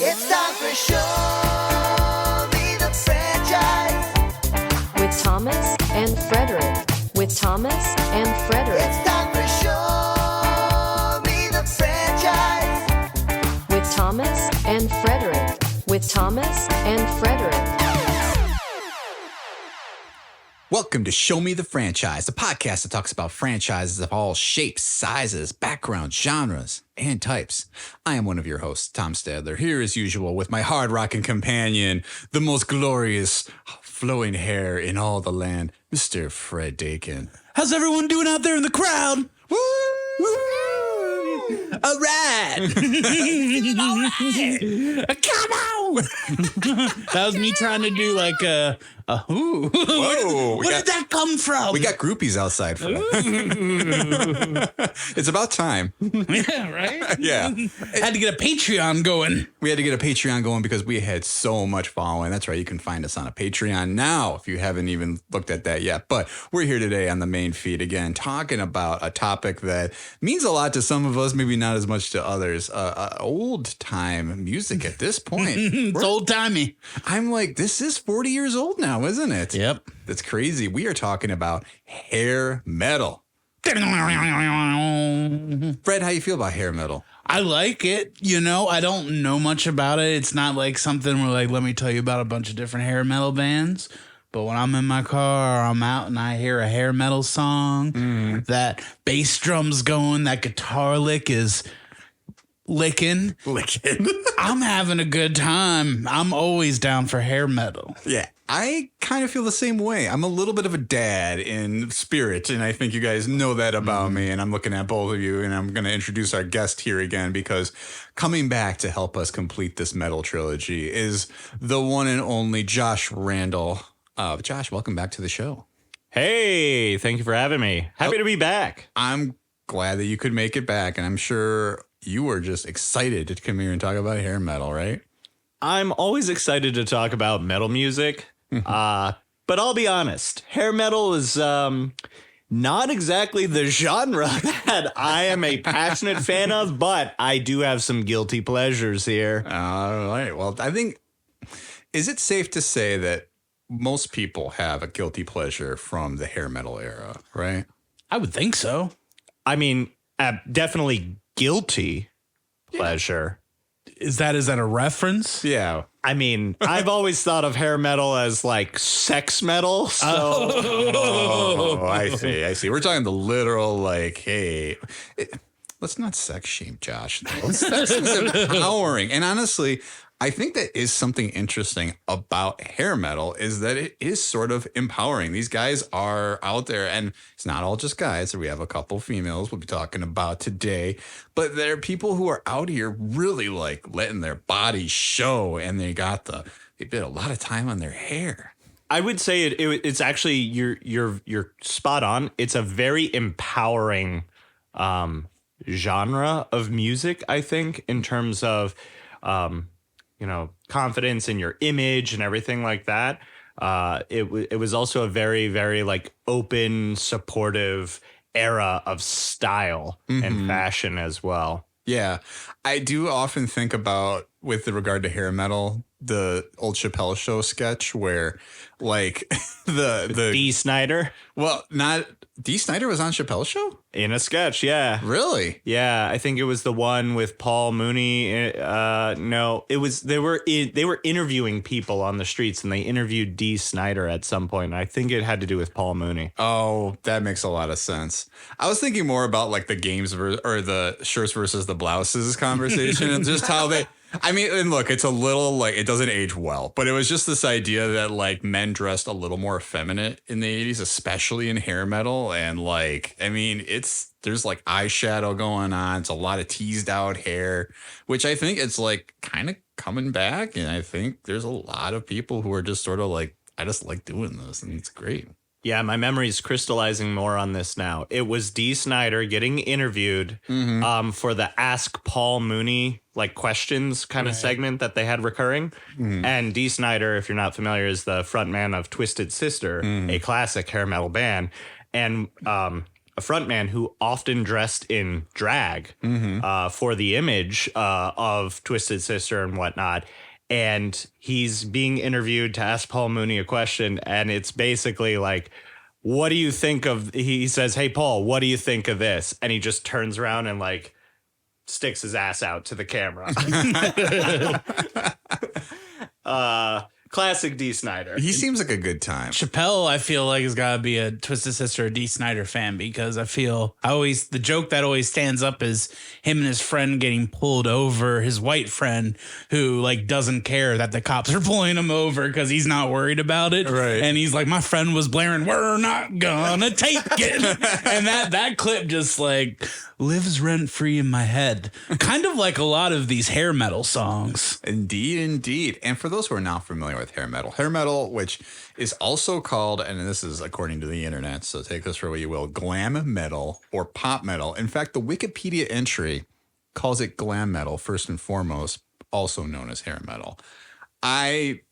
It's time for Show Me the Franchise. With Thomas and Frederick. With Thomas and Frederick. It's time for Show Me the Franchise. With Thomas and Frederick. With Thomas and Frederick. Welcome to Show Me the Franchise, the podcast that talks about franchises of all shapes, sizes, backgrounds, genres, and types. I am one of your hosts, Tom Stadler, here as usual with my hard-rocking companion, the most glorious flowing hair in all the land, Mr. Fred Dakin. How's everyone doing out there in the crowd? Woo! All right. Come on. That was me trying to do like a who? Whoa. Where did that come from? We got groupies outside for It's about time. Yeah, right? Yeah. Had to get a Patreon going. We had to get a Patreon going because we had so much following. That's right. You can find us on a Patreon now if you haven't even looked at that yet. But we're here today on the main feed again, talking about a topic that means a lot to some of us, maybe not as much to others. Old time music at this point. It's old timey. I'm like, this is 40 years old now, isn't it? Yep. That's crazy. We are talking about hair metal. Fred, how you feel about hair metal? I like it. You know, I don't know much about it. It's not like something where like, let me tell you about a bunch of different hair metal bands. But when I'm in my car or I'm out and I hear a hair metal song, that bass drum's going, that guitar lick is licking. I'm having a good time. I'm always down for hair metal. Yeah, I kind of feel the same way. I'm a little bit of a dad in spirit, and I think you guys know that about me, and I'm looking at both of you, and I'm going to introduce our guest here again because coming back to help us complete this metal trilogy is the one and only Josh Randall. Josh, welcome back to the show. Hey, thank you for having me. Happy to be back. I'm glad that you could make it back, and I'm sure you were just excited to come here and talk about hair metal, right? I'm always excited to talk about metal music, but I'll be honest, hair metal is not exactly the genre that I am a passionate fan of, but I do have some guilty pleasures here. All right. Well, I think, is it safe to say that most people have a guilty pleasure from the hair metal era, right? I would think so. I mean, definitely guilty pleasure. Is that a reference? Yeah. I mean, I've always thought of hair metal as like sex metal. So Oh, I see. We're talking the literal, like, hey, let's not sex shame Josh, though. Sex is empowering. And honestly, I think that is something interesting about hair metal is that it is sort of empowering. These guys are out there, and it's not all just guys. We have a couple females we'll be talking about today, but there are people who are out here really like letting their bodies show, and they spent a lot of time on their hair. I would say it's actually you're spot on. It's a very empowering genre of music, I think, in terms of confidence in your image and everything like that. It was also a very, very like open, supportive era of style and fashion as well. Yeah, I do often think about, with regard to hair metal, the old Chappelle Show sketch where, like, the Dee Snider. Well, not Dee Snider was on Chappelle's Show? In a sketch, yeah. Really? Yeah, I think it was the one with Paul Mooney. No, it was they were interviewing people on the streets, and they interviewed Dee Snider at some point. I think it had to do with Paul Mooney. Oh, that makes a lot of sense. I was thinking more about like the games or the shirts versus the blouses conversation and just how they. I mean, and look, it's a little like it doesn't age well, but it was just this idea that like men dressed a little more effeminate in the 80s, especially in hair metal. And like, I mean, there's like eyeshadow going on. It's a lot of teased out hair, which I think it's like kind of coming back. And I think there's a lot of people who are just sort of like, I just like doing this and it's great. Yeah, my memory is crystallizing more on this now. It was Dee Snider getting interviewed for the Ask Paul Mooney like questions kind of segment that they had recurring. And Dee Snider, if you're not familiar, is the frontman of Twisted Sister, a classic hair metal band. And a frontman who often dressed in drag for the image of Twisted Sister and whatnot. And he's being interviewed to ask Paul Mooney a question. And it's basically like, what do you think of, he says, hey, Paul, what do you think of this? And he just turns around and like sticks his ass out to the camera. Classic D. Snyder. He seems like a good time. Chappelle, I feel like, has got to be a Twisted Sister or D. Snyder fan, because the joke that always stands up is him and his friend getting pulled over, his white friend who like doesn't care that the cops are pulling him over because he's not worried about it. Right. And he's like, my friend was blaring, we're not gonna take it. And that clip just like lives rent free in my head. Kind of like a lot of these hair metal songs. Indeed. And for those who are not familiar with hair metal, which is also called, and this is according to the internet, so take this for what you will, glam metal or pop metal. In fact, the Wikipedia entry calls it glam metal first and foremost, also known as hair metal. I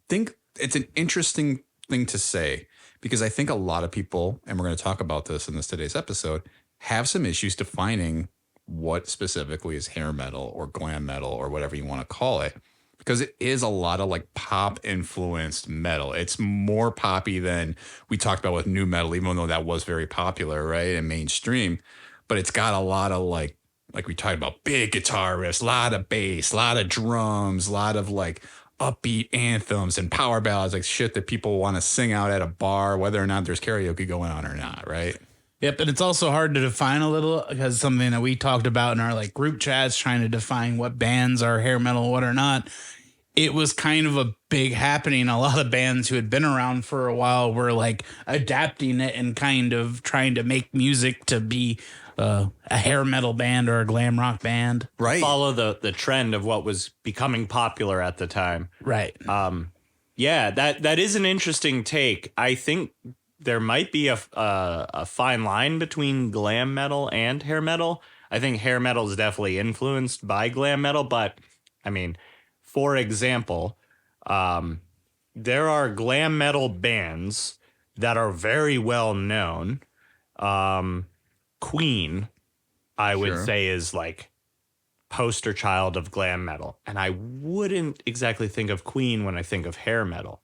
think it's an interesting thing to say, because I think a lot of people, and we're going to talk about this in today's episode, have some issues defining what specifically is hair metal or glam metal or whatever you want to call it, because it is a lot of like pop influenced metal. It's more poppy than we talked about with new metal, even though that was very popular, right, and mainstream. But it's got a lot of like we talked about, big guitar riffs, a lot of bass, a lot of drums, a lot of like upbeat anthems and power ballads, like shit that people want to sing out at a bar, whether or not there's karaoke going on or not, right? Yep, and it's also hard to define a little, because something that we talked about in our like group chats, trying to define what bands are hair metal, what are not. It was kind of a big happening. A lot of bands who had been around for a while were like adapting it and kind of trying to make music to be a hair metal band or a glam rock band. Right. Follow the trend of what was becoming popular at the time. Right. Yeah, that is an interesting take. I think there might be a fine line between glam metal and hair metal. I think hair metal is definitely influenced by glam metal, but I mean, for example, there are glam metal bands that are very well known. Queen, I would say, is like poster child of glam metal. And I wouldn't exactly think of Queen when I think of hair metal.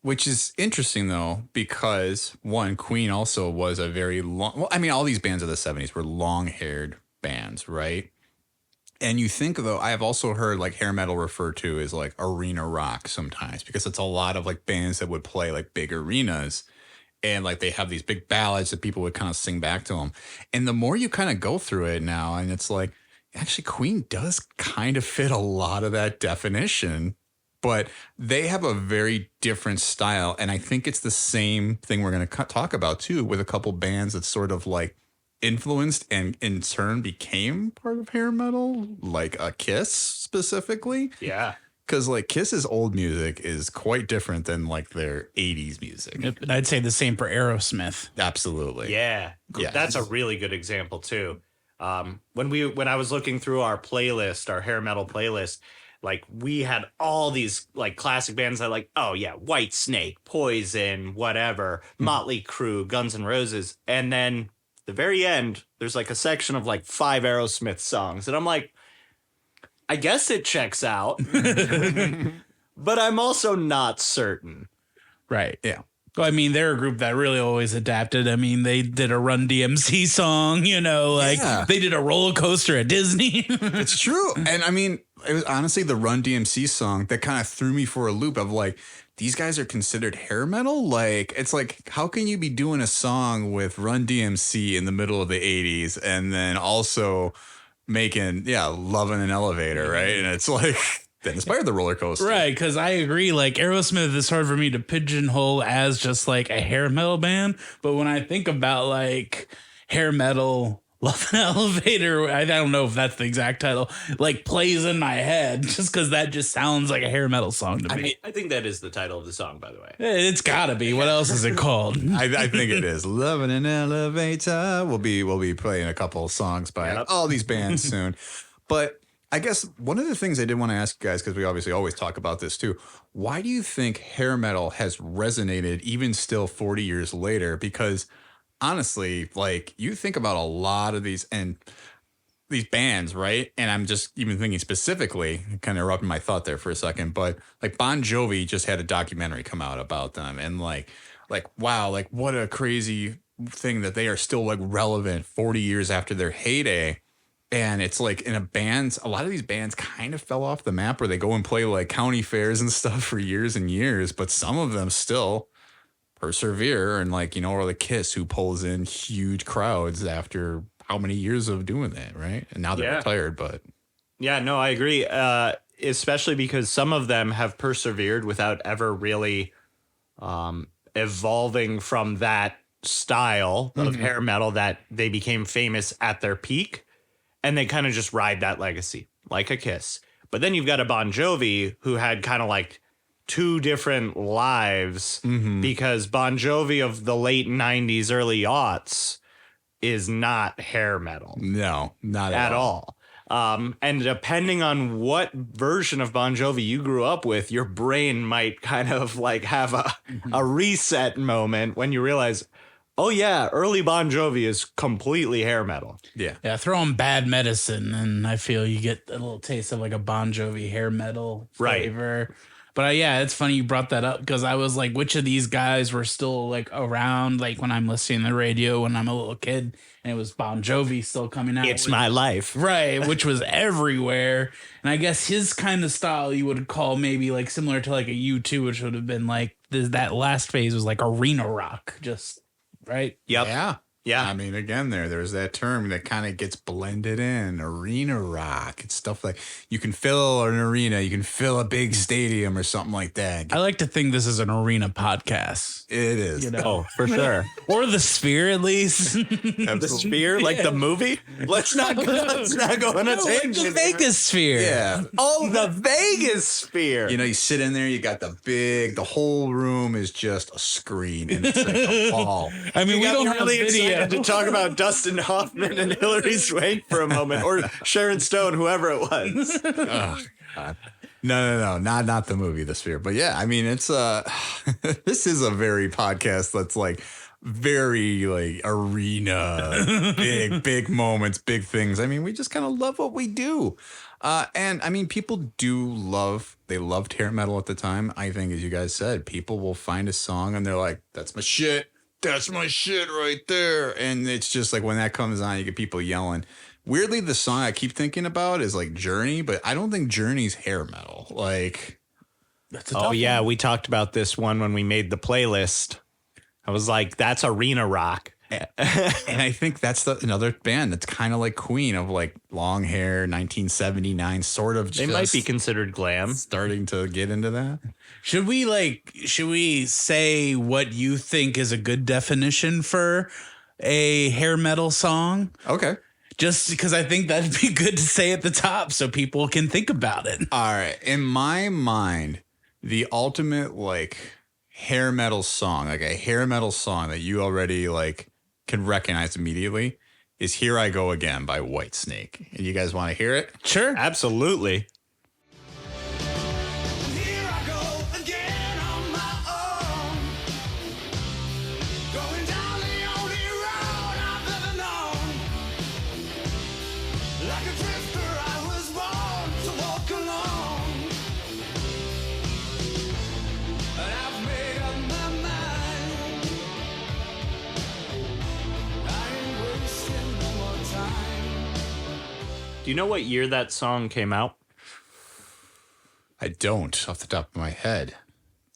Which is interesting, though, because one, Queen also was a very long, well, I mean, all these bands of the 70s were long-haired bands, right? And you think, though, I have also heard like hair metal referred to as like arena rock sometimes, because it's a lot of like bands that would play like big arenas, and like they have these big ballads that people would kind of sing back to them. And the more you kind of go through it now, and it's like, actually, Queen does kind of fit a lot of that definition, but they have a very different style. And I think it's the same thing we're going to talk about, too, with a couple bands that sort of like influenced and in turn became part of hair metal, like a Kiss specifically. Yeah. Because like Kiss's old music is quite different than like their 80s music. Yep, and I'd say the same for Aerosmith. Absolutely. Yeah. Yeah. That's a really good example, too. When I was looking through our playlist, our hair metal playlist, like we had all these like classic bands that like, oh yeah, White Snake, Poison, whatever, Motley Crue, Guns N' Roses. And then the very end, there's like a section of like 5 Aerosmith songs. And I'm like, I guess it checks out, but I'm also not certain. Right. Yeah. Well, I mean, they're a group that really always adapted. I mean, they did a Run DMC song, you know, like they did a roller coaster at Disney. It's true. And I mean, it was honestly the Run DMC song that kind of threw me for a loop of like, these guys are considered hair metal? Like, it's like, how can you be doing a song with Run DMC in the middle of the 80s and then also making, Love in an Elevator, right? And it's like, that inspired the roller coaster. Right, because I agree, like, Aerosmith is hard for me to pigeonhole as just, like, a hair metal band. But when I think about, like, hair metal, Love in an Elevator, I don't know if that's the exact title, like, plays in my head just because that just sounds like a hair metal song to me. I think that is the title of the song, by the way. It's gotta be. What else is it called? I think it is. Love in an Elevator. We'll be playing a couple of songs by all these bands soon. But I guess one of the things I did want to ask you guys, because we obviously always talk about this too, why do you think hair metal has resonated even still 40 years later? Because honestly, like you think about a lot of these bands, right? And I'm just even thinking specifically, kind of interrupting my thought there for a second, but like Bon Jovi just had a documentary come out about them, and like wow, like what a crazy thing that they are still like relevant 40 years after their heyday. And it's like in a lot of these bands kind of fell off the map where they go and play like county fairs and stuff for years and years, but some of them still persevere, and like, or the Kiss, who pulls in huge crowds after how many years of doing that, right? And now they're retired, but yeah, no, I agree. Especially because some of them have persevered without ever really evolving from that style of hair metal that they became famous at their peak, and they kind of just ride that legacy like a Kiss. But then you've got a Bon Jovi who had kind of like two different lives, because Bon Jovi of the late 90s, early aughts is not hair metal. No, not at all. And depending on what version of Bon Jovi you grew up with, your brain might kind of like have a reset moment when you realize, oh yeah, early Bon Jovi is completely hair metal. Yeah. Yeah, throw in Bad Medicine, and I feel you get a little taste of like a Bon Jovi hair metal flavor. Right. But yeah, it's funny you brought that up, because I was like, which of these guys were still like around, like when I'm listening to the radio when I'm a little kid, and it was Bon Jovi still coming out. It's My Life. Right, which was everywhere. And I guess his kind of style you would call maybe like similar to like a U2, which would have been like that last phase was like arena rock, just right. Yep. Yeah. I mean, again, there's that term that kind of gets blended in, arena rock. It's stuff like you can fill an arena, you can fill a big stadium or something like that. I like to think this is an arena podcast. It is. Oh, for sure. Or the Sphere, at least. The Sphere, like the movie? Let's not go on a tangent. The Vegas Sphere. Yeah. Oh, the Vegas Sphere. You sit in there, you got the whole room is just a screen, and it's like a ball. I mean, we don't have really video. excited to talk about Dustin Hoffman and Hilary Swank for a moment, or Sharon Stone, whoever it was. Oh, God. No, not the movie, The Sphere. But yeah, I mean, it's this is a very podcast that's like very like arena, big moments, big things. I mean, we just kind of love what we do. And I mean, people they loved hair metal at the time. I think, as you guys said, people will find a song and they're like, that's my shit. That's my shit right there. And it's just like when that comes on, you get people yelling. Weirdly, the song I keep thinking about is like Journey, but I don't think Journey's hair metal. Like, That's a tough one. We talked about this one when we made the playlist. I was like, that's arena rock. And I think that's another band that's kind of like Queen, of like long hair, 1979, sort of. They might be considered glam. Starting to get into that. Should we say what you think is a good definition for a hair metal song? Okay. Just because I think that'd be good to say at the top so people can think about it. All right. In my mind, the ultimate like hair metal song, like a hair metal song that you already like can recognize immediately, is Here I Go Again by Whitesnake. And you guys want to hear it? Sure. Absolutely. Here I go again on my own, going down the only road I've ever known. Like a drifter, I was born to walk alone, and I've made up my mind. I ain't wasting no more time. Do you know what year that song came out? I don't off the top of my head.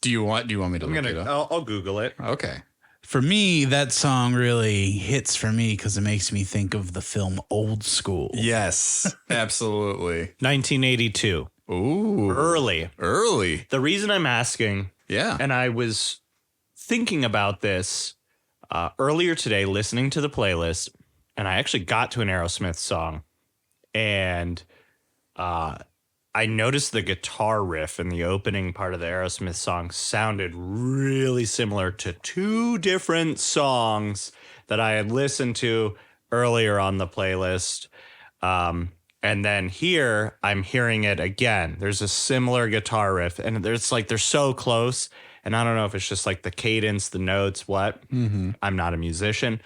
Do you want me to look it up? I'll Google it. Okay. For me, that song really hits for me because it makes me think of the film Old School. Yes, absolutely. 1982. Ooh. Early. The reason I'm asking, Yeah. and I was thinking about this earlier today, listening to the playlist, and I actually got to an Aerosmith song, and I noticed the guitar riff in the opening part of the Aerosmith song sounded really similar to two different songs that I had listened to earlier on the playlist. And then here I'm hearing it again. There's a similar guitar riff, and they're so close. And I don't know if it's just like the cadence, the notes, what. I'm not a musician.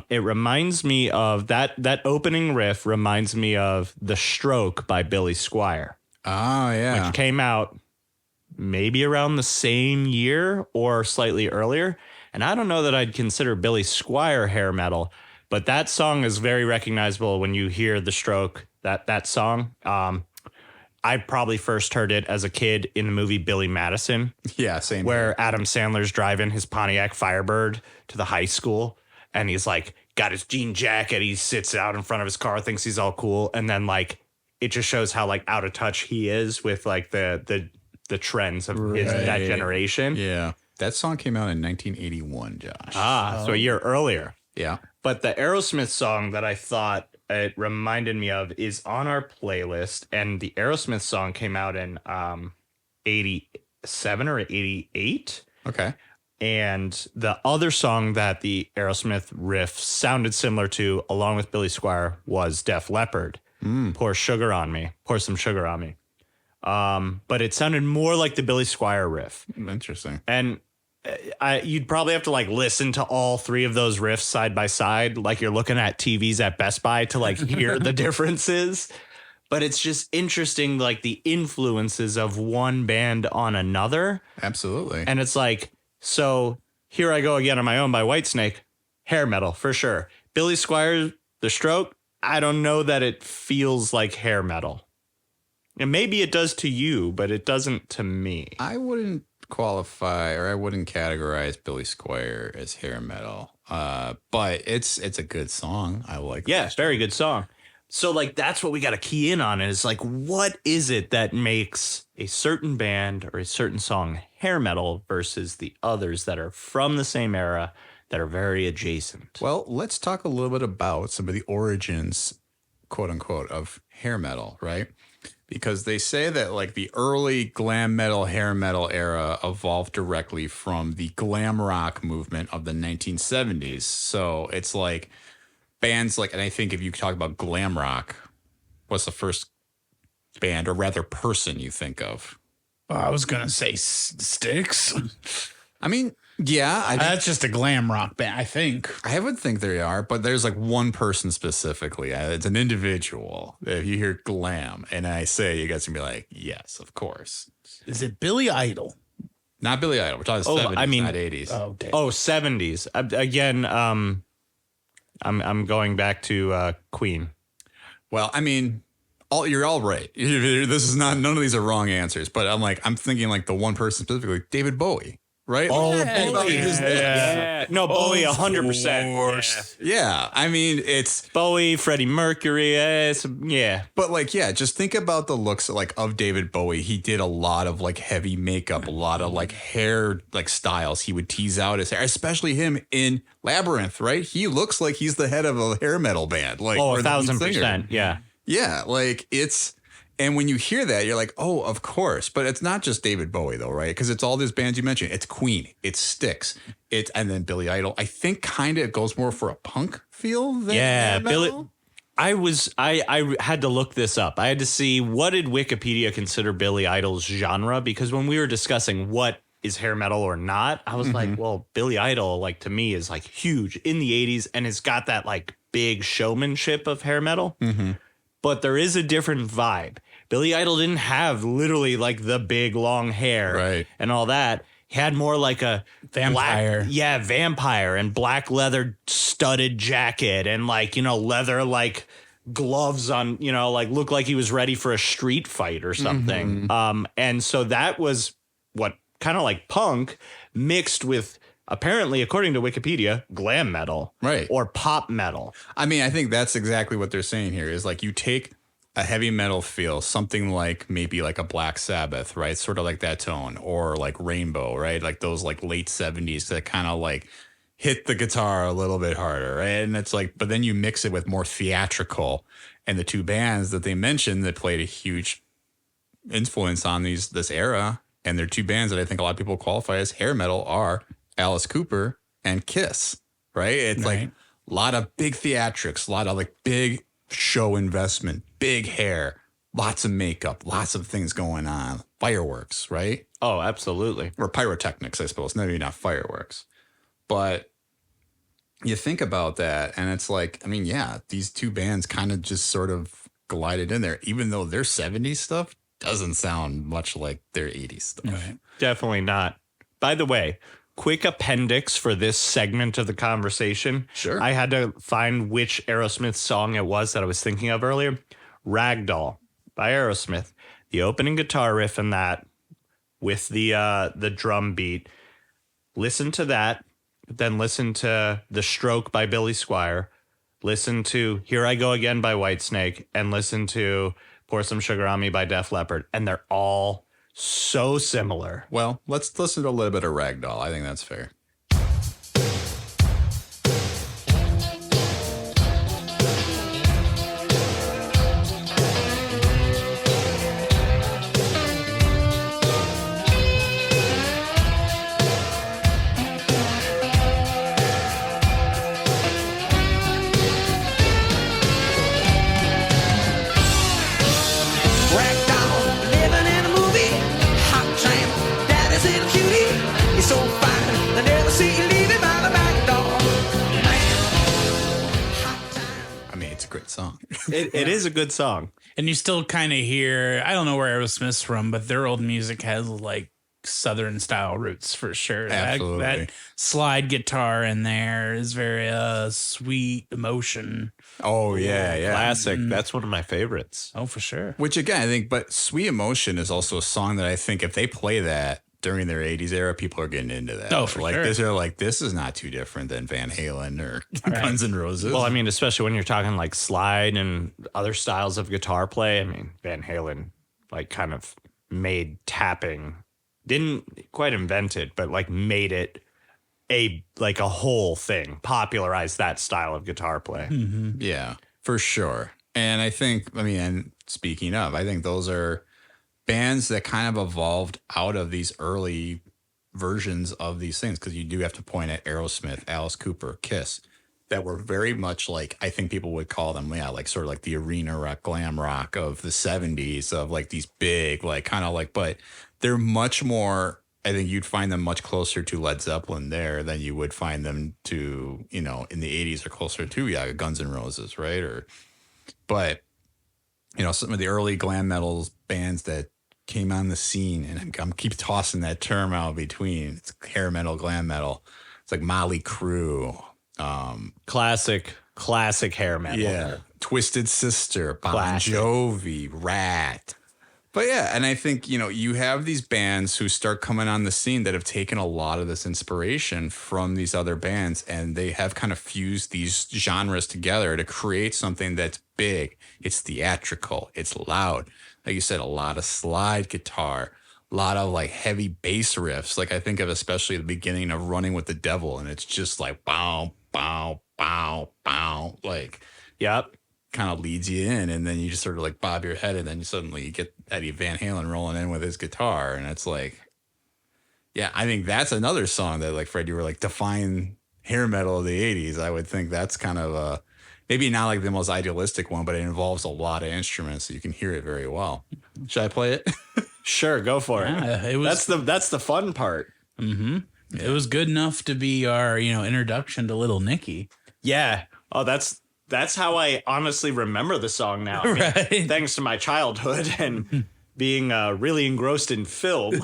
It reminds me of that opening riff reminds me of The Stroke by Billy Squier, Oh, yeah. which came out maybe around the same year or slightly earlier. And I don't know that I'd consider Billy Squier hair metal, but that song is very recognizable when you hear The Stroke, that song. I probably first heard it as a kid in the movie Billy Madison, Yeah, same. where Adam Sandler's driving his Pontiac Firebird to the high school. And he's like, got his jean jacket. He sits out in front of his car, thinks he's all cool. And then like, it just shows how like out of touch he is with like the trends of that generation. Yeah. That song came out in 1981, Josh. So a year earlier. Yeah. But the Aerosmith song that I thought it reminded me of is on our playlist. And the Aerosmith song came out in 87 or 88. Okay. And the other song that the Aerosmith riff sounded similar to, along with Billy Squier, was Def Leppard. Pour sugar on me. Pour some sugar on me. But it sounded more like the Billy Squier riff. Interesting. And you'd probably have to like listen to all three of those riffs side by side, like you're looking at TVs at Best Buy to like hear the differences. But it's just interesting, like the influences of one band on another. Absolutely. And it's like, so Here I Go Again on My Own by Whitesnake, hair metal for sure. Billy Squier, The Stroke, I don't know that it feels like hair metal. And maybe it does to you, but it doesn't to me. I wouldn't qualify or I wouldn't categorize Billy Squier as hair metal. But it's a good song. I like Yeah, very good song. So like that's what we got to key in on is like what is it that makes a certain band or a certain song hair metal versus the others that are from the same era that are very adjacent. Well, let's talk a little bit about some of the origins, quote unquote, of hair metal, right? Because they say that like the early glam metal, hair metal era evolved directly from the glam rock movement of the 1970s. So it's like bands like, and I think if you talk about glam rock, what's the first band or rather person you think of? I was gonna say Styx. I mean, yeah, That's just a glam rock band, I think. I would think they are, but there's like one person specifically. It's an individual. If you hear glam and I say, you guys can be like, yes, of course. Is it Billy Idol? Not Billy Idol. We're talking 70s, not 80s. Oh, damn. Oh, 70s. Again, I'm going back to Queen. Well, I mean, you're all right. This is not, none of these are wrong answers, but I'm thinking like the one person specifically, David Bowie. Right? Oh, yeah. No, Bowie, 100%. Yeah. I mean, it's Bowie, Freddie Mercury. Yeah. But like, yeah, just think about the looks like of David Bowie. He did a lot of like heavy makeup, a lot of like hair, like styles. He would tease out his hair, especially him in Labyrinth, right? He looks like he's the head of a hair metal band. Like, oh, or the lead 1,000%. singer. Yeah. Yeah. Like and when you hear that, you're like, oh, of course. But it's not just David Bowie, though, right? Because it's all these bands you mentioned. It's Queen. It's Styx. And then Billy Idol. I think kind of it goes more for a punk feel than Billy. I had to look this up. I had to see what did Wikipedia consider Billy Idol's genre? Because when we were discussing what is hair metal or not, I was like, well, Billy Idol, like to me, is like huge in the 80s and it's got that like big showmanship of hair metal. But there is a different vibe. Billy Idol didn't have literally like the big long hair and all that. He had more like a vampire. Vampire and black leather studded jacket and like, leather like gloves on, like looked like he was ready for a street fight or something. And so that was what kind of like punk mixed with apparently, according to Wikipedia, glam metal. Right. Or pop metal. I mean, I think that's exactly what they're saying here is like you take a heavy metal feel, something like maybe like a Black Sabbath, right? Sort of like that tone, or like Rainbow, right? Like those like late 70s that kind of like hit the guitar a little bit harder, right? And it's like, but then you mix it with more theatrical. And the two bands that they mentioned that played a huge influence on this era, and they're two bands that I think a lot of people qualify as hair metal are Alice Cooper and Kiss, right? It's like a lot of big theatrics, a lot of like big show investment, big hair, lots of makeup, lots of things going on, fireworks, right? Oh, absolutely. Or pyrotechnics, I suppose. Maybe not fireworks. But you think about that, and it's like, I mean, yeah, these two bands kind of just sort of glided in there, even though their 70s stuff doesn't sound much like their 80s stuff. Right. Definitely not. By the way, quick appendix for this segment of the conversation. Sure. I had to find which Aerosmith song it was that I was thinking of earlier. Ragdoll by Aerosmith. The opening guitar riff in that with the drum beat. Listen to that. Then listen to The Stroke by Billy Squier. Listen to Here I Go Again by Whitesnake. And listen to Pour Some Sugar on Me by Def Leppard. And they're all so similar. Well, let's listen to a little bit of Ragdoll. I think that's fair. Ragdoll, living in a movie. Hot tramp, daddy's little cutie. He's so fine, they never see you leaving by the back door. Man, hot time. I mean, it's a great song. It is a good song. And you still kind of hear, I don't know where Aerosmith's from, but their old music has like Southern style roots for sure. Absolutely. That slide guitar in there is very sweet emotion. Oh, yeah. Classic. That's one of my favorites. Oh, for sure. Which again, I think, but Sweet Emotion is also a song that I think if they play that during their 80s era, people are getting into that. Oh, for like, sure. They're like, this is not too different than Van Halen or Guns N' Roses. Well, I mean, especially when you're talking like slide and other styles of guitar play. I mean, Van Halen like kind of made tapping, didn't quite invent it, but like made it a whole thing, popularized that style of guitar play. Yeah, for sure. And I think, I mean, and speaking of, I think those are bands that kind of evolved out of these early versions of these things, because you do have to point at Aerosmith, Alice Cooper, Kiss, that were very much like, I think people would call them, yeah, like sort of like the arena rock, glam rock of the 70s, of like these big, like kind of like, but they're much more, I think you'd find them much closer to Led Zeppelin there than you would find them to, you know, in the 80s or closer to, yeah, Guns N' Roses, right? But, you know, some of the early glam metal bands that came on the scene, and I'm keep tossing that term out between, it's hair metal, glam metal. It's like Molly Crew. Classic hair metal. Yeah. Twisted Sister, Bon Classic. Jovi, Rat. But yeah, and I think, you know, you have these bands who start coming on the scene that have taken a lot of this inspiration from these other bands, and they have kind of fused these genres together to create something that's big. It's theatrical. It's loud. Like you said, a lot of slide guitar, a lot of like heavy bass riffs. Like I think of especially the beginning of Running with the Devil, and it's just like bow, bow, bow, bow, like Yep. kind of leads you in, and then you just sort of like bob your head, and then suddenly you get Eddie Van Halen rolling in with his guitar, and it's like, yeah, I think that's another song that, like Fred, you were like, define hair metal of the 80s. I would think that's kind of a, maybe not like the most idealistic one, but it involves a lot of instruments, so you can hear it very well. Should I play it? Sure, go for it. Yeah, it was That's the fun part. it was good enough to be our, introduction to Little Nicky. Yeah. Oh, that's how I honestly remember the song now. I mean, Right. Thanks to my childhood and being really engrossed in film.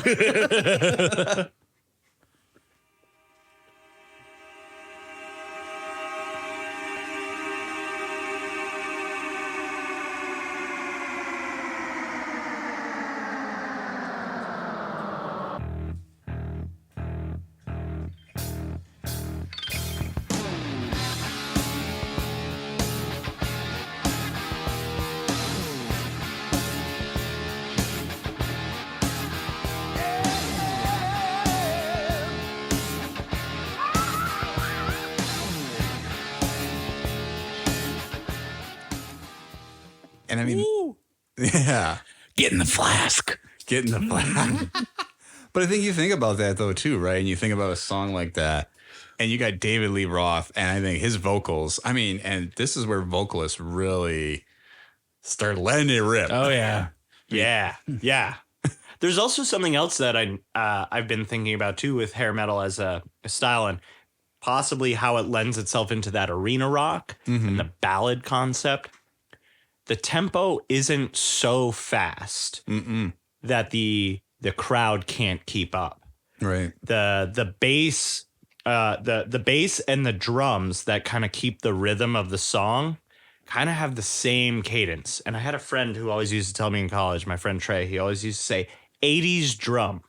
And I mean, yeah, Get in the flask. get in the flat. But I think you think about that though too, right? And you think about a song like that, and you got David Lee Roth, and I think his vocals. I mean, and this is where vocalists really start letting it rip. Oh yeah. Yeah. Yeah. There's also something else that I've been thinking about too with hair metal as a style, and possibly how it lends itself into that arena rock and the ballad concept. The tempo isn't so fast that the crowd can't keep up. Right. The bass, the bass and the drums that kind of keep the rhythm of the song kind of have the same cadence. And I had a friend who always used to tell me in college, my friend Trey, he always used to say 80s drum.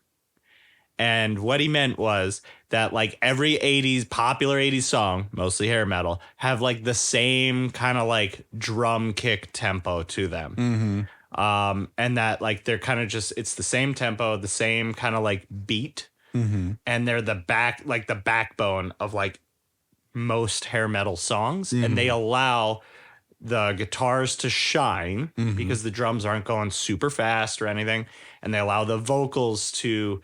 And what he meant was that like every 80s popular 80s song, mostly hair metal, have like the same kind of like drum kick tempo to them. And that like they're kind of just, it's the same tempo, the same kind of like beat. And they're the backbone of like most hair metal songs. And they allow the guitars to shine because the drums aren't going super fast or anything. And they allow the vocals to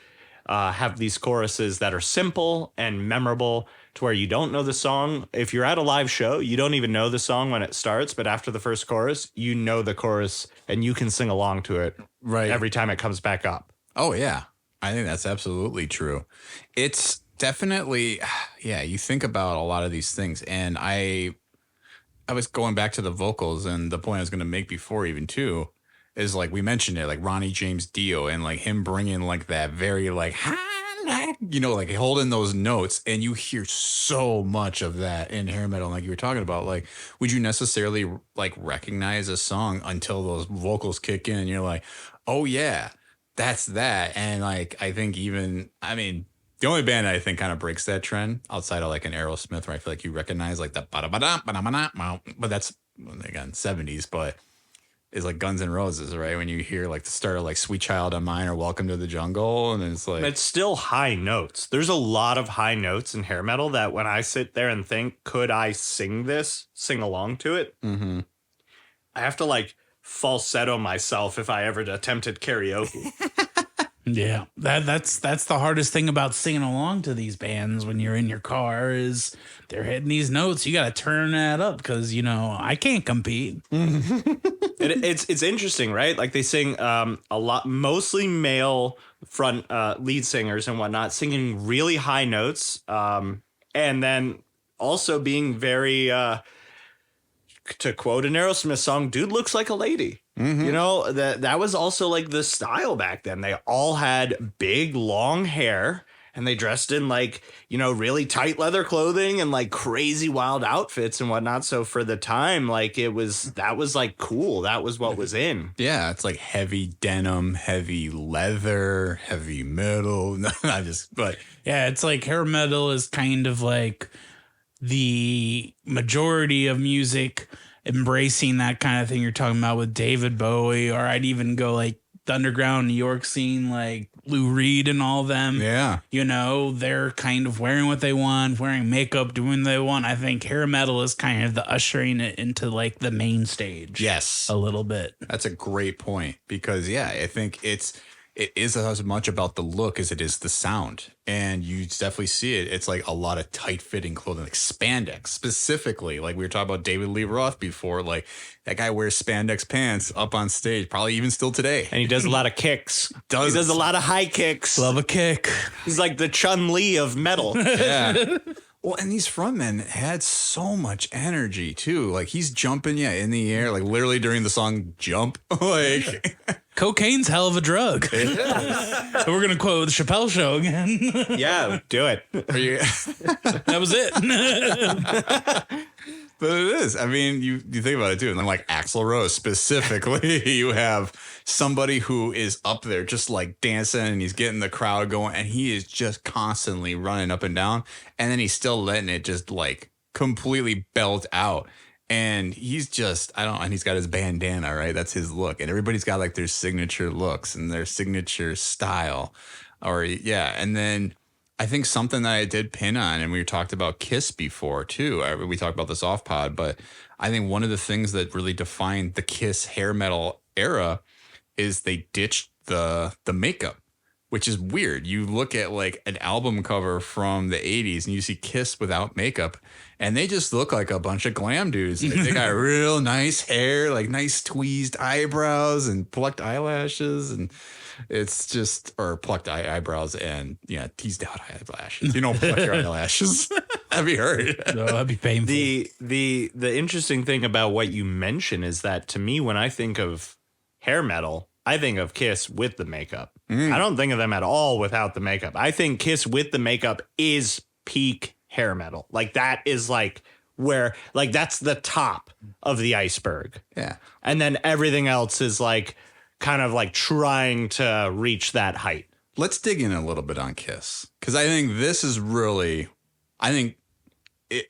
have these choruses that are simple and memorable to where you don't know the song. If you're at a live show, you don't even know the song when it starts, but after the first chorus, you know the chorus and you can sing along to it every time it comes back up. Oh, yeah. I think that's absolutely true. It's definitely, yeah, you think about a lot of these things. And I was going back to the vocals, and the point I was going to make before even too is like we mentioned it, like Ronnie James Dio and like him bringing like that very like, you know, like holding those notes, and you hear so much of that in hair metal. Like you were talking about, like, would you necessarily like recognize a song until those vocals kick in and you're like, oh yeah, that's that. And like, I think even, I mean, the only band I think kind of breaks that trend outside of like an Aerosmith, where I feel like you recognize like the but that's again 70s, but is like Guns N' Roses, right? When you hear like the start of like Sweet Child of Mine or Welcome to the Jungle, and it's like it's still high notes. There's a lot of high notes in hair metal that when I sit there and think, could I sing along to it? I have to like falsetto myself if I ever attempted karaoke. Yeah, that's the hardest thing about singing along to these bands when you're in your car is they're hitting these notes. You got to turn that up because, you know, I can't compete. It's interesting, right? Like they sing a lot, mostly male front lead singers and whatnot, singing really high notes, and then also being very, to quote an Aerosmith song, "Dude looks like a lady." You know, that was also like the style back then. They all had big, long hair, and they dressed in like, you know, really tight leather clothing and like crazy wild outfits and whatnot. So for the time, like that was like cool. That was what was in. yeah, it's like heavy denim, heavy leather, heavy metal. But Yeah, it's like hair metal is kind of like the majority of music embracing that kind of thing you're talking about with David Bowie, or I'd even go like the underground New York scene, like Lou Reed and all them. yeah, You know, they're kind of wearing what they want, wearing makeup, doing what they want. I think hair metal is kind of the ushering it into like the main stage. yes, A little bit. that's a great point, because yeah, I think it is as much about the look as it is the sound. And you definitely see it. It's like a lot of tight fitting clothing, like spandex specifically. Like we were talking about David Lee Roth before. Like that guy wears spandex pants up on stage, probably even still today. And he does a lot of kicks. He does a lot of high kicks. Love a kick. He's like the Chun-Li of metal. Yeah. Well, and these frontmen had so much energy too. Like he's jumping, in the air, like literally during the song "Jump." Like Cocaine's hell of a drug. So we're gonna quote the Chappelle Show again. Yeah, do it. are you? That was it. But it is. I mean, you think about it too. And then like Axl Rose specifically, you have somebody who is up there just like dancing, and he's getting the crowd going, and he is just constantly running up and down. And then he's still letting it just like completely belt out. And he's just, and he's got his bandana, right? That's his look. And everybody's got like their signature looks and their signature style. And then I think something that I did pin on, and we talked about Kiss before too. We talked about this off pod, but I think one of the things that really defined the Kiss hair metal era is they ditched the makeup, which is weird. You look at like an album cover from the 80s and you see Kiss without makeup, and they just look like a bunch of glam dudes. They got real nice hair, like nice tweezed eyebrows and plucked eyelashes, and it's just, or plucked eyebrows and teased out eyelashes. You don't pluck your eyelashes. Have you heard? No, that'd be painful. The interesting thing about what you mention is that to me, when I think of hair metal, I think of Kiss with the makeup. I don't think of them at all without the makeup. I think Kiss with the makeup is peak hair metal. Like that is like where like that's the top of the iceberg. Yeah. And then everything else is like kind of like trying to reach that height. Let's dig in a little bit on Kiss, because I think this is really,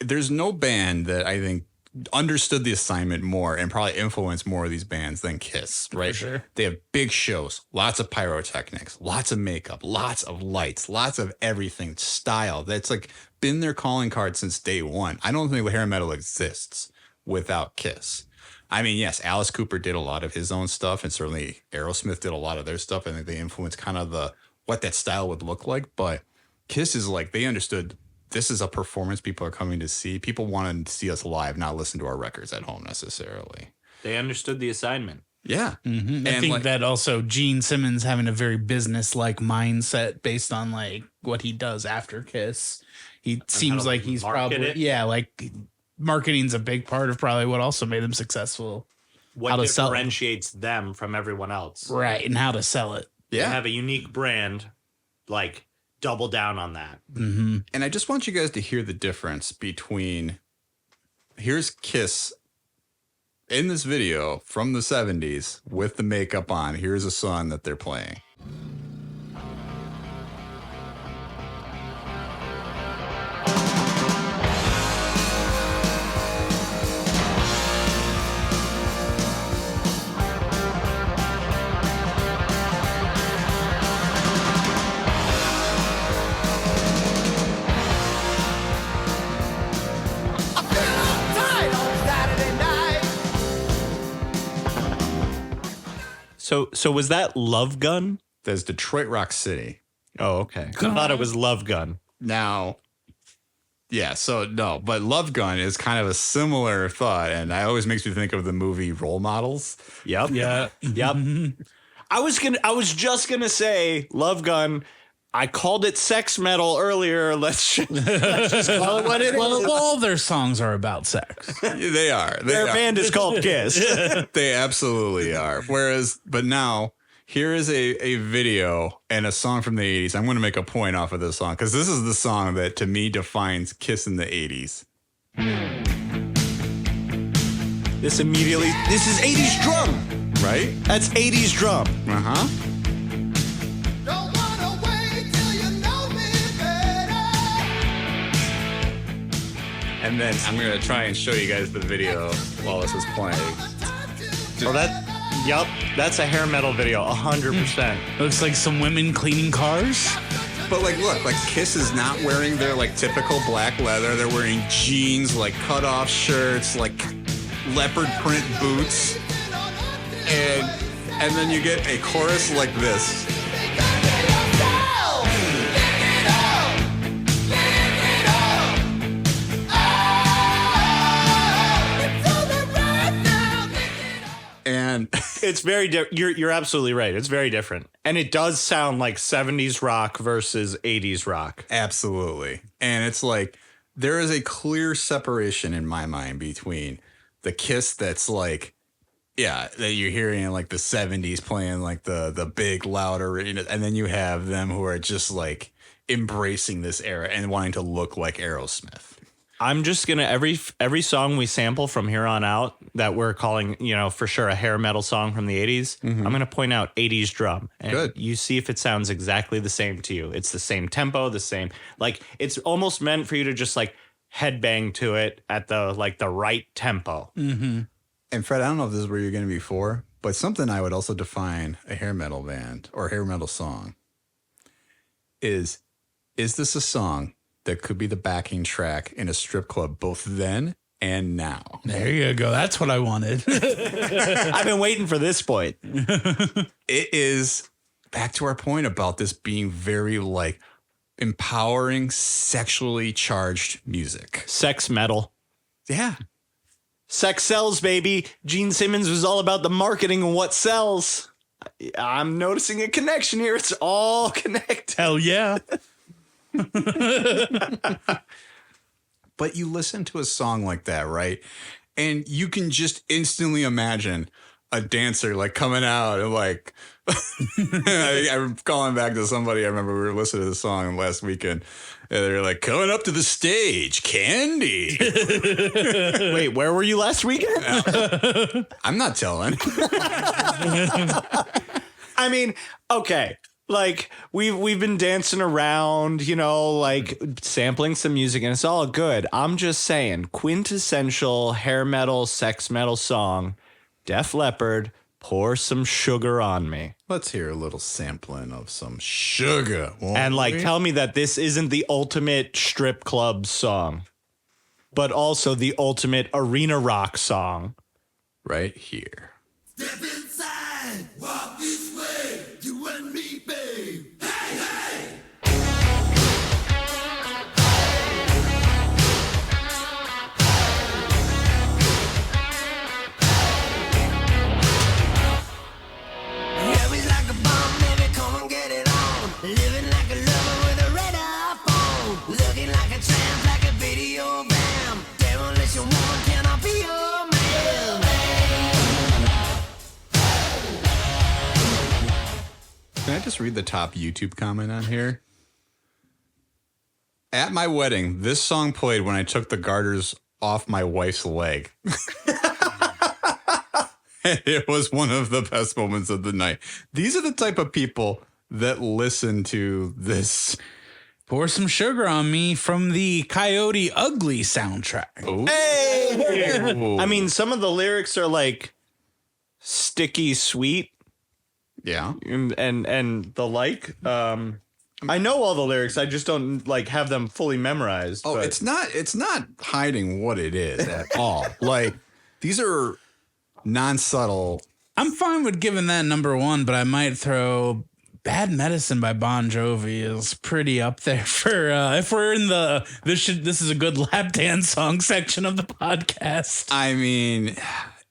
there's no band that I think understood the assignment more and probably influenced more of these bands than Kiss, right? For sure. They have big shows, lots of pyrotechnics, lots of makeup, lots of lights, lots of everything, style. That's like been their calling card since day one. I don't think hair metal exists without Kiss. I mean, yes, Alice Cooper did a lot of his own stuff, and certainly Aerosmith did a lot of their stuff. I think they influenced kind of what that style would look like. But Kiss is like, they understood this is a performance people are coming to see. People want to see us live, not listen to our records at home necessarily. They understood the assignment. Yeah. Mm-hmm. I think that also Gene Simmons having a very business-like mindset based on like what he does after Kiss. He seems like he's probably, like marketing's a big part of probably what also made them successful. What differentiates them from everyone else. Right, and how to sell it. Yeah. They have a unique brand, like double down on that. Mm-hmm. And I just want you guys to hear the difference between, here's Kiss in this video from the 70s with the makeup on. Here's a song that they're playing. So was that Love Gun? There's Detroit Rock City. Oh, okay. I thought it was Love Gun. Now, yeah, so no, but Love Gun is kind of a similar thought, and it always makes me think of the movie Role Models. Yep. Yeah. Yep. I was just gonna say Love Gun. I called it sex metal earlier. Let's just call it what it is. Well, all their songs are about sex. They are. Their band is called Kiss. They absolutely are. But now, here is a video and a song from the 80s. I'm going to make a point off of this song, because this is the song that, to me, defines Kiss in the 80s. This is 80s drum. Right? That's 80s drum. Uh-huh. And then I'm going to try and show you guys the video while this is playing. Well, that's a hair metal video, 100%. Looks like some women cleaning cars. But look, Kiss is not wearing their typical black leather. They're wearing jeans, cut off shirts, leopard print boots. And then you get a chorus like this. And it's very different. You're absolutely right. It's very different. And it does sound like 70s rock versus 80s rock. Absolutely. And it's there is a clear separation in my mind between the Kiss that's that you're hearing in the 70s playing the big loud arena, and then you have them who are just embracing this era and wanting to look like Aerosmith. I'm just gonna every song we sample from here on out that we're calling, for sure a hair metal song from the 80s. Mm-hmm. I'm gonna point out 80s drum, and Good. You see if it sounds exactly the same to you. It's the same tempo, the same it's almost meant for you to just headbang to it at the right tempo. Mm-hmm. And Fred, I don't know if this is where you're gonna be for, but something I would also define a hair metal band or hair metal song is this a song that could be the backing track in a strip club both then and now? There you go. That's what I wanted. I've been waiting for this point. It is back to our point about this being very empowering, sexually charged music. Sex metal. Yeah. Sex sells, baby. Gene Simmons was all about the marketing and what sells. I'm noticing a connection here. It's all connected. Hell yeah. But you listen to a song like that, right? And you can just instantly imagine a dancer like coming out and like I'm calling back to somebody. I remember we were listening to the song last weekend and they're like, coming up to the stage, Candy. Wait, where were you last weekend? I'm not telling. I mean, okay. Like we've been dancing around, you know, like sampling some music, and it's all good. I'm just saying, quintessential hair metal, sex metal song, Def Leppard, Pour Some Sugar on Me. Let's hear a little sampling of some sugar. And like, tell me that this isn't the ultimate strip club song, but also the ultimate arena rock song. Right here. Step inside, walk this way, you and me, babe. Hey, hey! Yeah, we like a bomb, baby, come and get it on. Living like a lover with a red iPhone. Looking like a tramp, like a video bam. Demolition woman, can I be your man? Can I just read the top YouTube comment on here? At my wedding, this song played when I took the garters off my wife's leg. It was one of the best moments of the night. These are the type of people that listen to this. Pour Some Sugar on Me from the Coyote Ugly soundtrack. Ooh. Hey! I mean, some of the lyrics are like sticky sweet Yeah. and the like. I know all the lyrics. I just don't like have them fully memorized. Oh, but it's not hiding what it is at all. Like, these are non-subtle. I'm fine with giving that number one, but I might throw Bad Medicine by Bon Jovi is pretty up there for if we're in the this is a good lap dance song section of the podcast. I mean,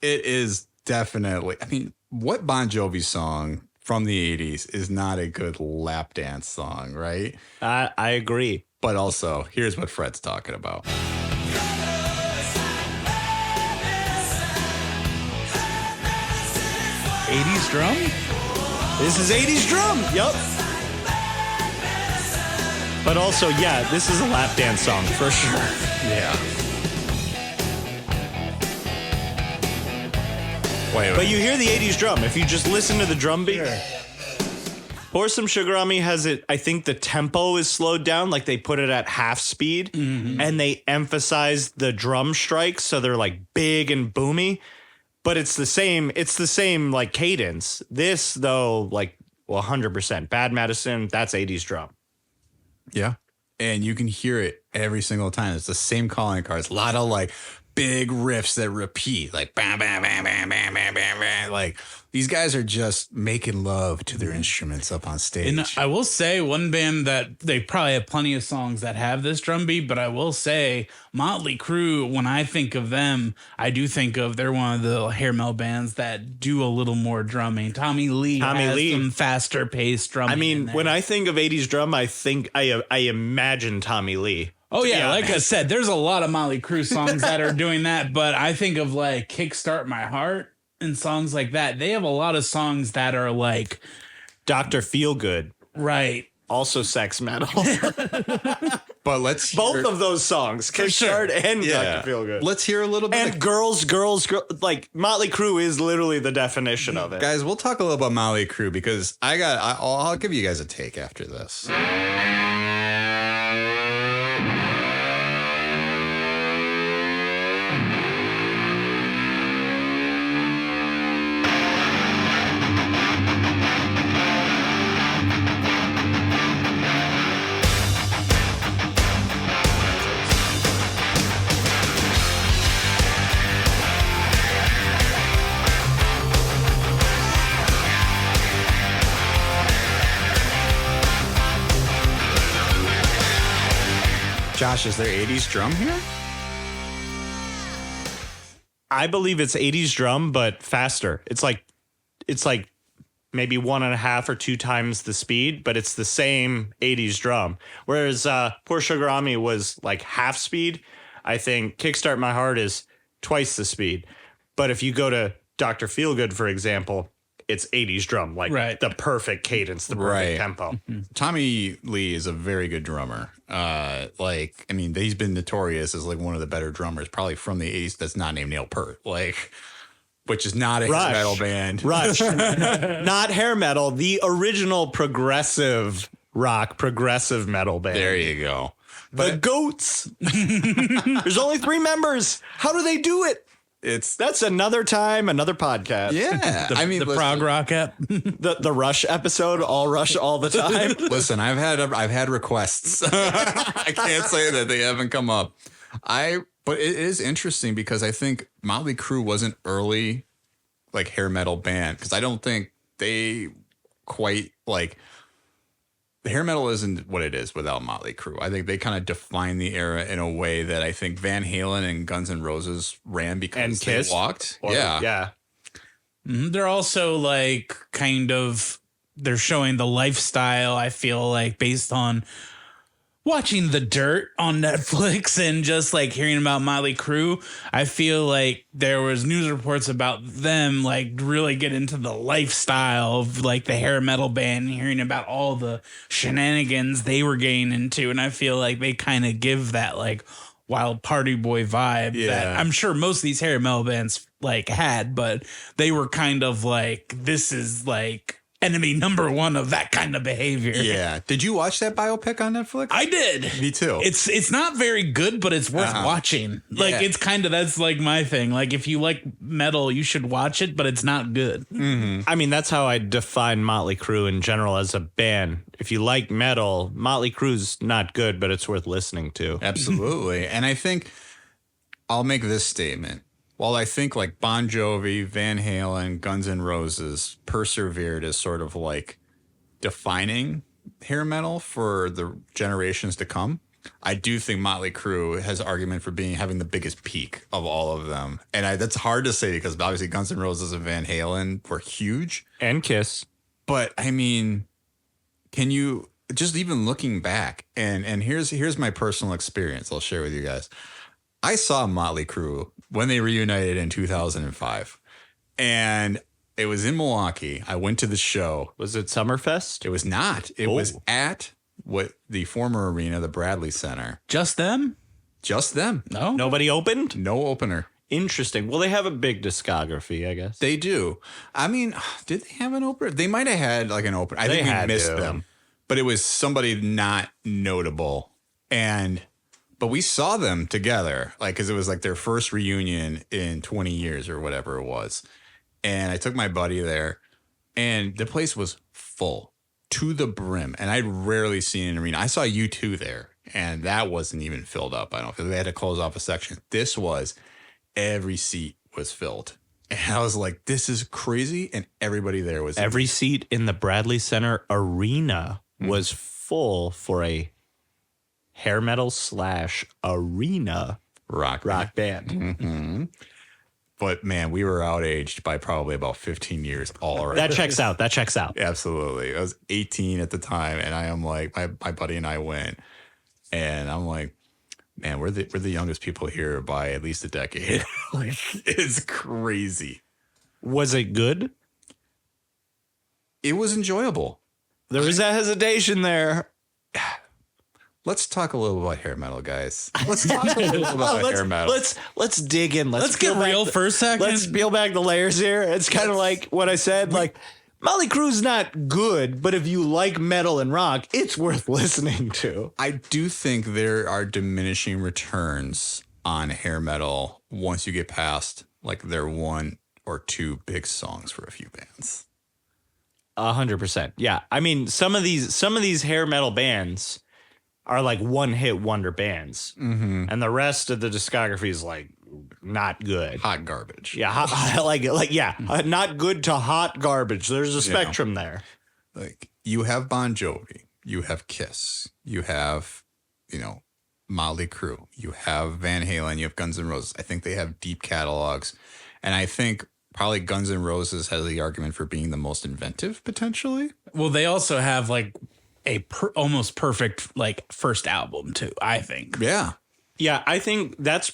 it is definitely. I mean, what Bon Jovi song from the 80s is not a good lap dance song, right? I agree. But also, here's what Fred's talking about. 80s drum? This is 80s drum. Yup. But also, yeah, this is a lap dance song for sure. Yeah. Wait. But you hear the 80s drum. If you just listen to the drum beat. Pour Some Sugar on Me has it. I think the tempo is slowed down. Like they put it at half speed and they emphasize the drum strikes. So they're like big and boomy, but it's the same like cadence. This though, like 100% Bad Medicine. That's 80s drum. Yeah. And you can hear it every single time. It's the same calling cards. A lot of like big riffs that repeat, like bam, bam, bam, bam, bam, bam, bam, bam. Like these guys are just making love to their instruments up on stage. And I will say one band that they probably have plenty of songs that have this drum beat, but I will say Motley Crue, when I think of them, I do think of they're one of the hair metal bands that do a little more drumming. Tommy Lee has some faster paced drumming. I mean, when I think of 80s drum, I think I imagine Tommy Lee. Oh, yeah. Like I said, there's a lot of Motley Crue songs that are doing that. But I think of like Kickstart My Heart and songs like that. They have a lot of songs that are like Dr. Feelgood. Right. Also sex metal. But let's both of those songs, Kickstart and Dr. Feelgood. Let's hear a little bit. And girls. Like Motley Crue is literally the definition of it. Guys, we'll talk a little about Motley Crue because I'll give you guys a take after this. Josh, is there 80s drum here? I believe it's 80s drum, but faster. It's like maybe 1.5 or 2 times the speed, but it's the same 80s drum. Whereas Pour Sugar on Me was like half speed. I think Kickstart My Heart is twice the speed. But if you go to Dr. Feelgood, for example, it's 80s drum, like the perfect cadence, the perfect tempo. Tommy Lee is a very good drummer. He's been notorious as like one of the better drummers, probably from the 80s. That's not named Neil Peart, which is not a hair metal band. Rush, not hair metal, the original progressive rock, progressive metal band. There you go. The Goats. There's only 3 members. How do they do it? That's another time, another podcast. Yeah. The prog rock app. the Rush episode, all Rush all the time. Listen, I've had requests. I can't say that they haven't come up. But it is interesting because I think Motley Crue was an early like hair metal band because I don't think they quite like the hair metal isn't what it is without Motley Crue. I think they kind of defined the era in a way that I think Van Halen and Guns N' Roses ran because they walked. Yeah. They're also like they're showing the lifestyle, I feel like, based on watching The Dirt on Netflix and just like hearing about Motley Crue. I feel like there was news reports about them like really get into the lifestyle of like the hair metal band, hearing about all the shenanigans they were getting into. And I feel like they kind of give that like wild party boy vibe that I'm sure most of these hair metal bands like had, but they were kind of like, this is like enemy number one of that kind of behavior. Yeah. Did you watch that biopic on Netflix? I did. Me too. It's not very good, but it's worth watching. Like it's kind of, that's like my thing. Like if you like metal, you should watch it, but it's not good. Mm-hmm. I mean, that's how I define Motley Crue in general as a band. If you like metal, Motley Crue's not good, but it's worth listening to. Absolutely. And I think I'll make this statement. While I think like Bon Jovi, Van Halen, Guns N' Roses persevered as sort of like defining hair metal for the generations to come, I do think Motley Crue has argument for having the biggest peak of all of them. And that's hard to say because obviously Guns N' Roses and Van Halen were huge. And Kiss. But I mean, can you just even looking back and here's my personal experience I'll share with you guys. I saw Motley Crue when they reunited in 2005, and it was in Milwaukee. I went to the show. Was it Summerfest? It was not. It was at the former arena, the Bradley Center. Just them? Just them. No. Nobody opened? No opener. Interesting. Well, they have a big discography, I guess. They do. I mean, did they have an opener? They might have had like an opener. I think we missed them, but it was somebody not notable. But we saw them together, like, because it was like their first reunion in 20 years or whatever it was. And I took my buddy there, and the place was full to the brim. And I'd rarely seen an arena. I saw U2 there, and that wasn't even filled up. I don't know, because they had to close off a section. This was, every seat was filled. And I was like, this is crazy. And everybody there was. Every seat in the Bradley Center arena was full for a hair metal / arena rock band. Mm-hmm. But man, we were outaged by probably about 15 years all around. That checks out. Absolutely. I was 18 at the time, and I am like, my buddy and I went, and I'm like, man, we're the youngest people here by at least a decade. Like, it's crazy. Was it good? It was enjoyable. There was that hesitation there. Let's talk a little about hair metal, guys. Let's talk a little about hair metal. Let's dig in. Let's get real for a second. Let's peel back the layers here. It's kind of like what I said. Like, Motley Crue's not good, but if you like metal and rock, it's worth listening to. I do think there are diminishing returns on hair metal once you get past like their 1 or 2 big songs for a few bands. 100%. Yeah. I mean, some of these hair metal bands are like one-hit wonder bands. Mm-hmm. And the rest of the discography is like not good. Hot garbage. Yeah, not good to hot garbage. There's a spectrum there. Like, you have Bon Jovi, you have Kiss, you have, Motley Crue, you have Van Halen, you have Guns N' Roses. I think they have deep catalogs. And I think probably Guns N' Roses has the argument for being the most inventive, potentially. Well, they also have like a almost perfect like first album too, I think. Yeah. Yeah, I think that's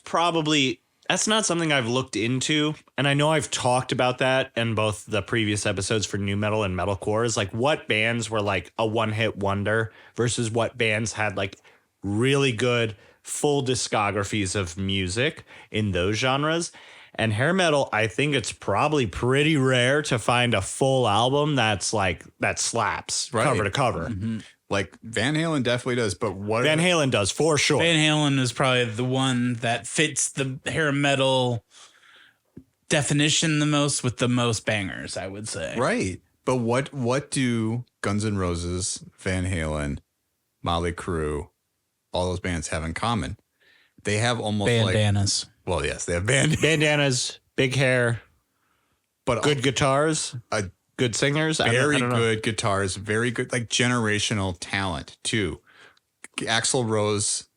not something I've looked into. And I know I've talked about that in both the previous episodes for new metal and metalcore, is like what bands were like a one-hit wonder versus what bands had like really good full discographies of music in those genres. And hair metal, I think it's probably pretty rare to find a full album that slaps cover to cover. Mm-hmm. Like Van Halen definitely does, but what Van Halen does for sure. Van Halen is probably the one that fits the hair metal definition the most with the most bangers, I would say. Right. But what do Guns N' Roses, Van Halen, Motley Crue, all those bands have in common? They have almost bandanas. Well, yes, they have bandanas, big hair, but good guitars, good singers, very I don't know. good guitars, very good, like generational talent too. Axl Rose,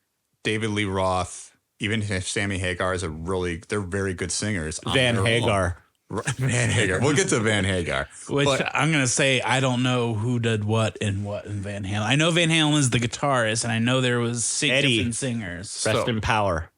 David Lee Roth, even if Sammy Hagar is they're very good singers. Van Hagar. Van Hagar. We'll get to Van Hagar. Which I'm going to say, I don't know who did what in Van Halen. I know Van Halen is the guitarist, and I know there was 6 different singers. Rest in power.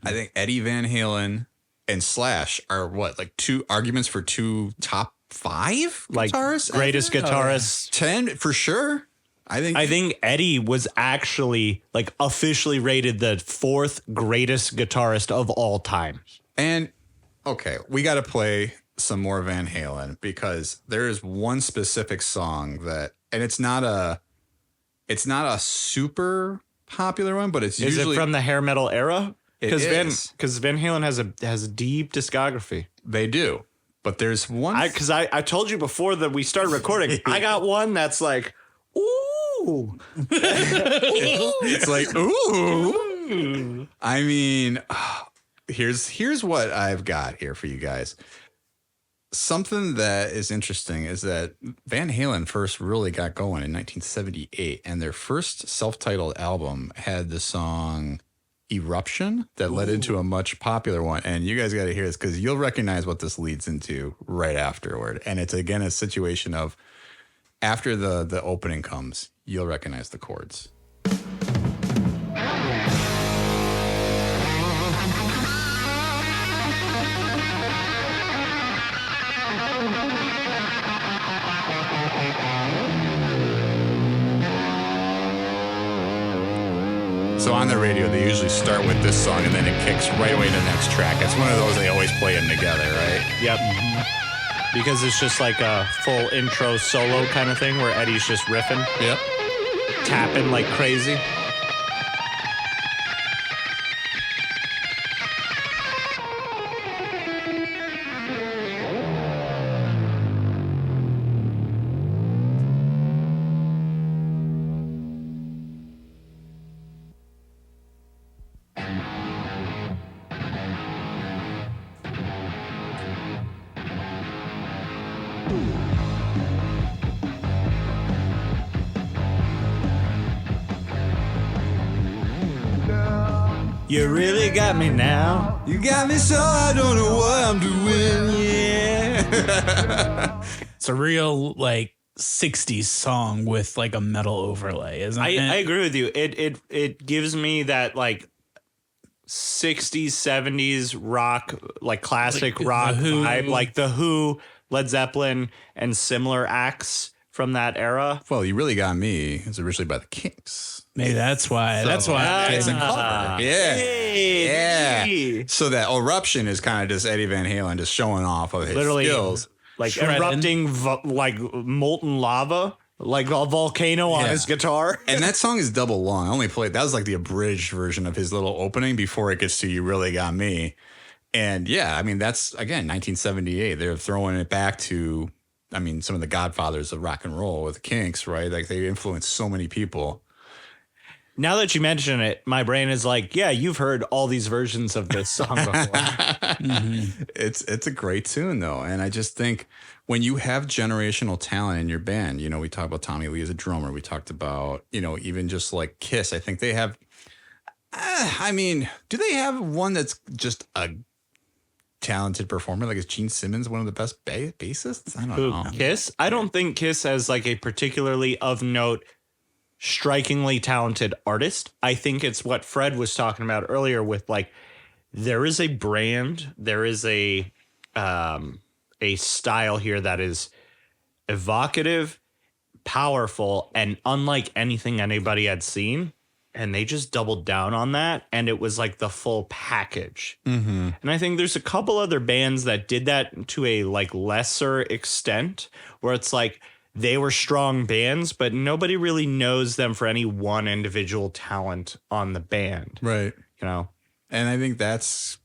I think Eddie Van Halen and Slash are like 2 arguments for 2 top 5 like guitarists? greatest guitarists. 10 for sure. I think Eddie was actually like officially rated the 4th greatest guitarist of all time. And okay, we got to play some more Van Halen because there is one specific song and it's not a super popular one, but it's usually it from the hair metal era? Because Van Halen has a deep discography. They do, but there's one. Because I told you before that we started recording. I got one that's like, ooh, it's like ooh. I mean, here's what I've got here for you guys. Something that is interesting is that Van Halen first really got going in 1978, and their first self-titled album had the song Eruption that led into a much popular one. And you guys got to hear this because you'll recognize what this leads into right afterward. And it's again a situation of after the opening comes, you'll recognize the chords. So on the radio, they usually start with this song and then it kicks right away to the next track. It's one of those they always play them together, right? Yep. Because it's just like a full intro solo kind of thing where Eddie's just riffing. Yep. Tapping like crazy. You really got me now. You got me so I don't know what I'm doing, yeah. It's a real like 60s song with like a metal overlay, isn't it? I agree with you. It gives me that like 60s, 70s rock, like classic Like rock The Who. vibe, like The Who, Led Zeppelin, and similar acts from that era. Well, You Really Got Me is originally by the Kinks. Maybe that's why. That's why. It's a cover. Yeah. Hey, Yeah. hey. So that Eruption is kind of just Eddie Van Halen just showing off of his Literally, skills. like Shredding. erupting like molten lava, like a volcano on Yeah. his guitar. And that song is double long. I only played, that was like the abridged version of his little opening before it gets to You Really Got Me. And yeah, I mean, that's again, 1978. They're throwing it back to, I mean, some of the godfathers of rock and roll with the Kinks, right? Like they influenced so many people. Now that you mention it, my brain is like, yeah, you've heard all these versions of this song before. It's a great tune though. And I just think when you have generational talent in your band, you know, we talked about Tommy Lee as a drummer. We talked about, you know, even just like Kiss. I think they have, I mean, do they have one that's just a talented performer? Like is Gene Simmons one of the best bassists? I don't know. Kiss? I don't think Kiss has like a particularly of note strikingly talented artist. I think it's what Fred was talking about earlier with like, there is a brand, there is a style here that is evocative, powerful, and unlike anything anybody had seen. And they just doubled down on that. And it was like the full package. And I think there's a couple other bands that did that to a like lesser extent, where it's like they were strong bands, but nobody really knows them for any one individual talent on the band. Right. You know? And I think that's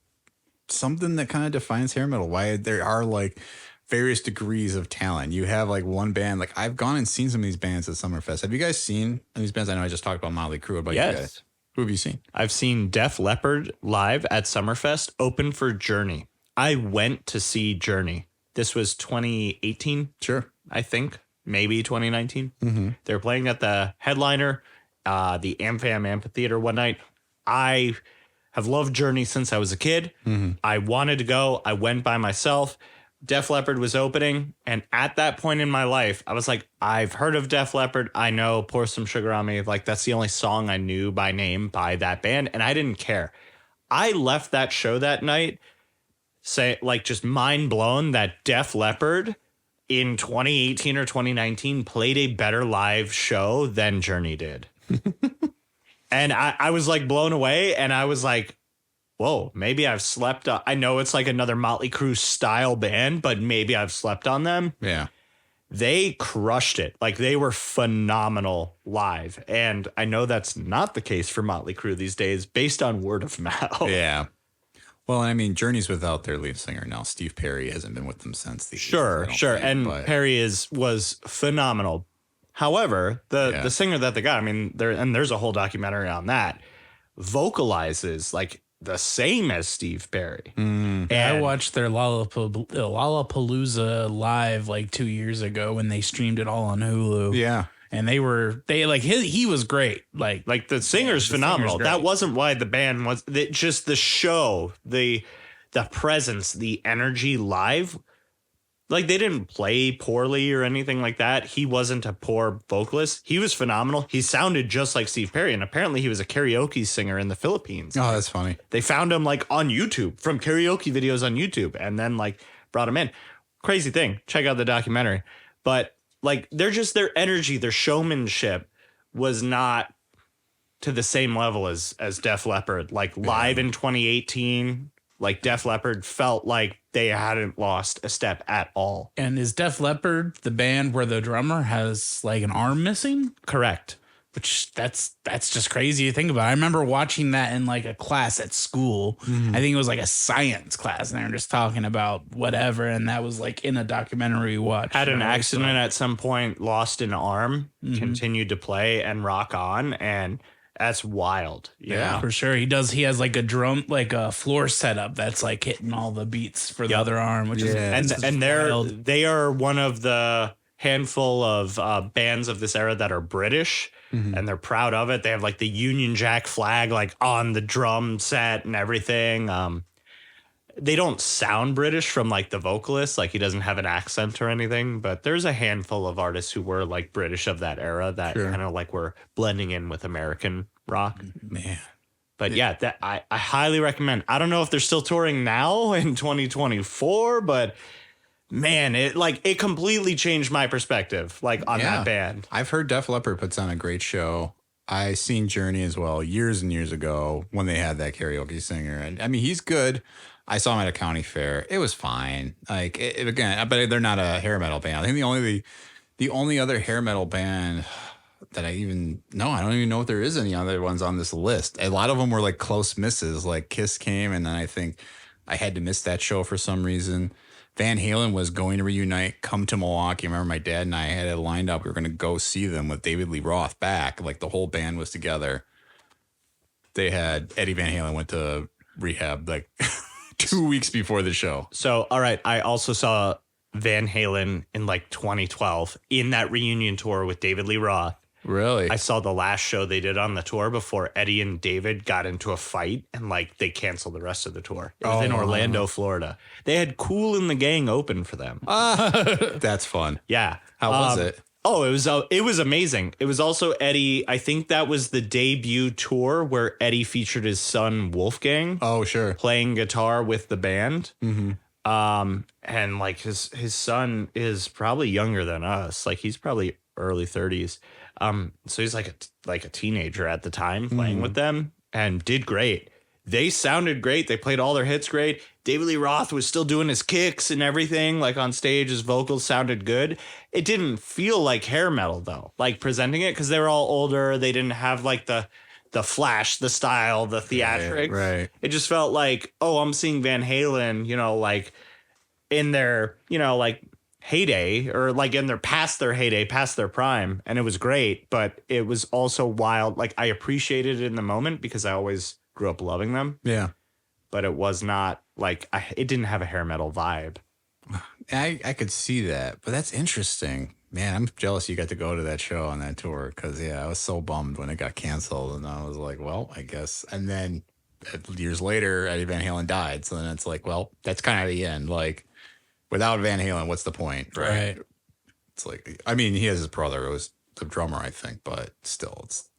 something that kind of defines hair metal. Why there are like various degrees of talent. You have like one band, like I've gone and seen some of these bands at Summerfest. Have you guys seen these bands? I know I just talked about Motley Crue. What about you guys? Who have you seen? I've seen Def Leppard live at Summerfest, open for Journey. I went to see Journey. This was 2018. Sure. I think. Maybe 2019. They were playing at the headliner, the AmFam Amphitheater one night. I have loved Journey since I was a kid. I wanted to go. I went by myself. Def Leppard was opening. And at that point in my life, I was like, I've heard of Def Leppard. I know Pour Some Sugar on Me. Like, that's the only song I knew by name by that band. And I didn't care. I left that show that night, just mind blown that Def Leppard in 2018 or 2019 played a better live show than Journey did. And I was like blown away. And I was like, whoa, maybe I've slept on. I know it's like another Motley Crue style band, but maybe I've slept on them. Yeah. They crushed it. Like, they were phenomenal live. And I know that's not the case for Motley Crue these days based on word of mouth. Yeah. Well, I mean, Journey's without their lead singer now. Steve Perry hasn't been with them since the Sure. And Perry was phenomenal. However, the singer that they got, I mean, there's a whole documentary on that, vocalizes like the same as Steve Perry. And I watched their Lollapalooza live like 2 years ago when they streamed it all on Hulu. Yeah. And he was great. Like the singer's phenomenal. That wasn't why the band was. Just the show, the presence, the energy live. Like, they didn't play poorly or anything like that. He wasn't a poor vocalist. He was phenomenal. He sounded just like Steve Perry, and apparently he was a karaoke singer in the Philippines. Oh, that's funny. They found him like on YouTube from karaoke videos on YouTube, and then like brought him in. Crazy thing. Check out the documentary. But like, they're just, their energy, their showmanship was not to the same level as Def Leppard. Like, live in 2018, like, Def Leppard felt like they hadn't lost a step at all. And is Def Leppard the band where the drummer has like an arm missing? Correct. Which that's just crazy to think about. I remember watching that in like a class at school. I think it was like a science class, and they were just talking about whatever, and that was like in a documentary we watched. Had an accident at some point, lost an arm, continued to play and rock on, and that's wild. Yeah, for sure. He has like a drum, like a floor setup that's like hitting all the beats for the other arm, which is and they are one of the handful of bands of this era that are British, and they're proud of it. They have like the Union Jack flag like on the drum set and everything. They don't sound British from like the vocalist, like he doesn't have an accent or anything, but there's a handful of artists who were like British of that era that kind of like were blending in with American rock. Man. But yeah, that I highly recommend. I don't know if they're still touring now in 2024, but man, it completely changed my perspective like on that band. I've heard Def Leppard puts on a great show. I seen Journey as well years and years ago when they had that karaoke singer. And I mean, he's good. I saw him at a county fair. It was fine. Like again, but they're not a hair metal band. I think the only other hair metal band that I don't even know if there is any other ones on this list. A lot of them were like close misses. Like Kiss came, and then I think I had to miss that show for some reason. Van Halen was going to reunite, come to Milwaukee. I remember my dad and I had it lined up. We were going to go see them with David Lee Roth back. Like the whole band was together. They had Eddie Van Halen went to rehab like 2 weeks before the show. So, all right. I also saw Van Halen in like 2012 in that reunion tour with David Lee Roth. Really? I saw the last show they did on the tour before Eddie and David got into a fight, and like they canceled the rest of the tour. It was in Orlando, Florida. They had Kool and the Gang open for them. That's fun. Yeah. How was it? Oh, it was amazing. It was also Eddie. I think that was the debut tour where Eddie featured his son Wolfgang. Oh, sure. Playing guitar with the band. And like his son is probably younger than us. Like he's probably early 30s. So he's like a teenager at the time playing with them and did great. They sounded great. They played all their hits great. David Lee Roth was still doing his kicks and everything. Like on stage, his vocals sounded good. It didn't feel like hair metal though, like presenting it, because they were all older. They didn't have like the flash, the style, the theatrics. Right. It just felt like, oh, I'm seeing Van Halen, like in their, like heyday, or like in their past their heyday, past their prime. And it was great, but it was also wild. Like I appreciated it in the moment because I always grew up loving them. Yeah. But it was not like it didn't have a hair metal vibe. I could see that, but that's interesting. Man, I'm jealous you got to go to that show on that tour because, I was so bummed when it got canceled. And I was like, well, I guess. And then years later, Eddie Van Halen died. So then it's like, well, that's kind of the end. Like, without Van Halen, what's the point? Right. It's like, I mean, he has his brother who was the drummer, I think, but still, it's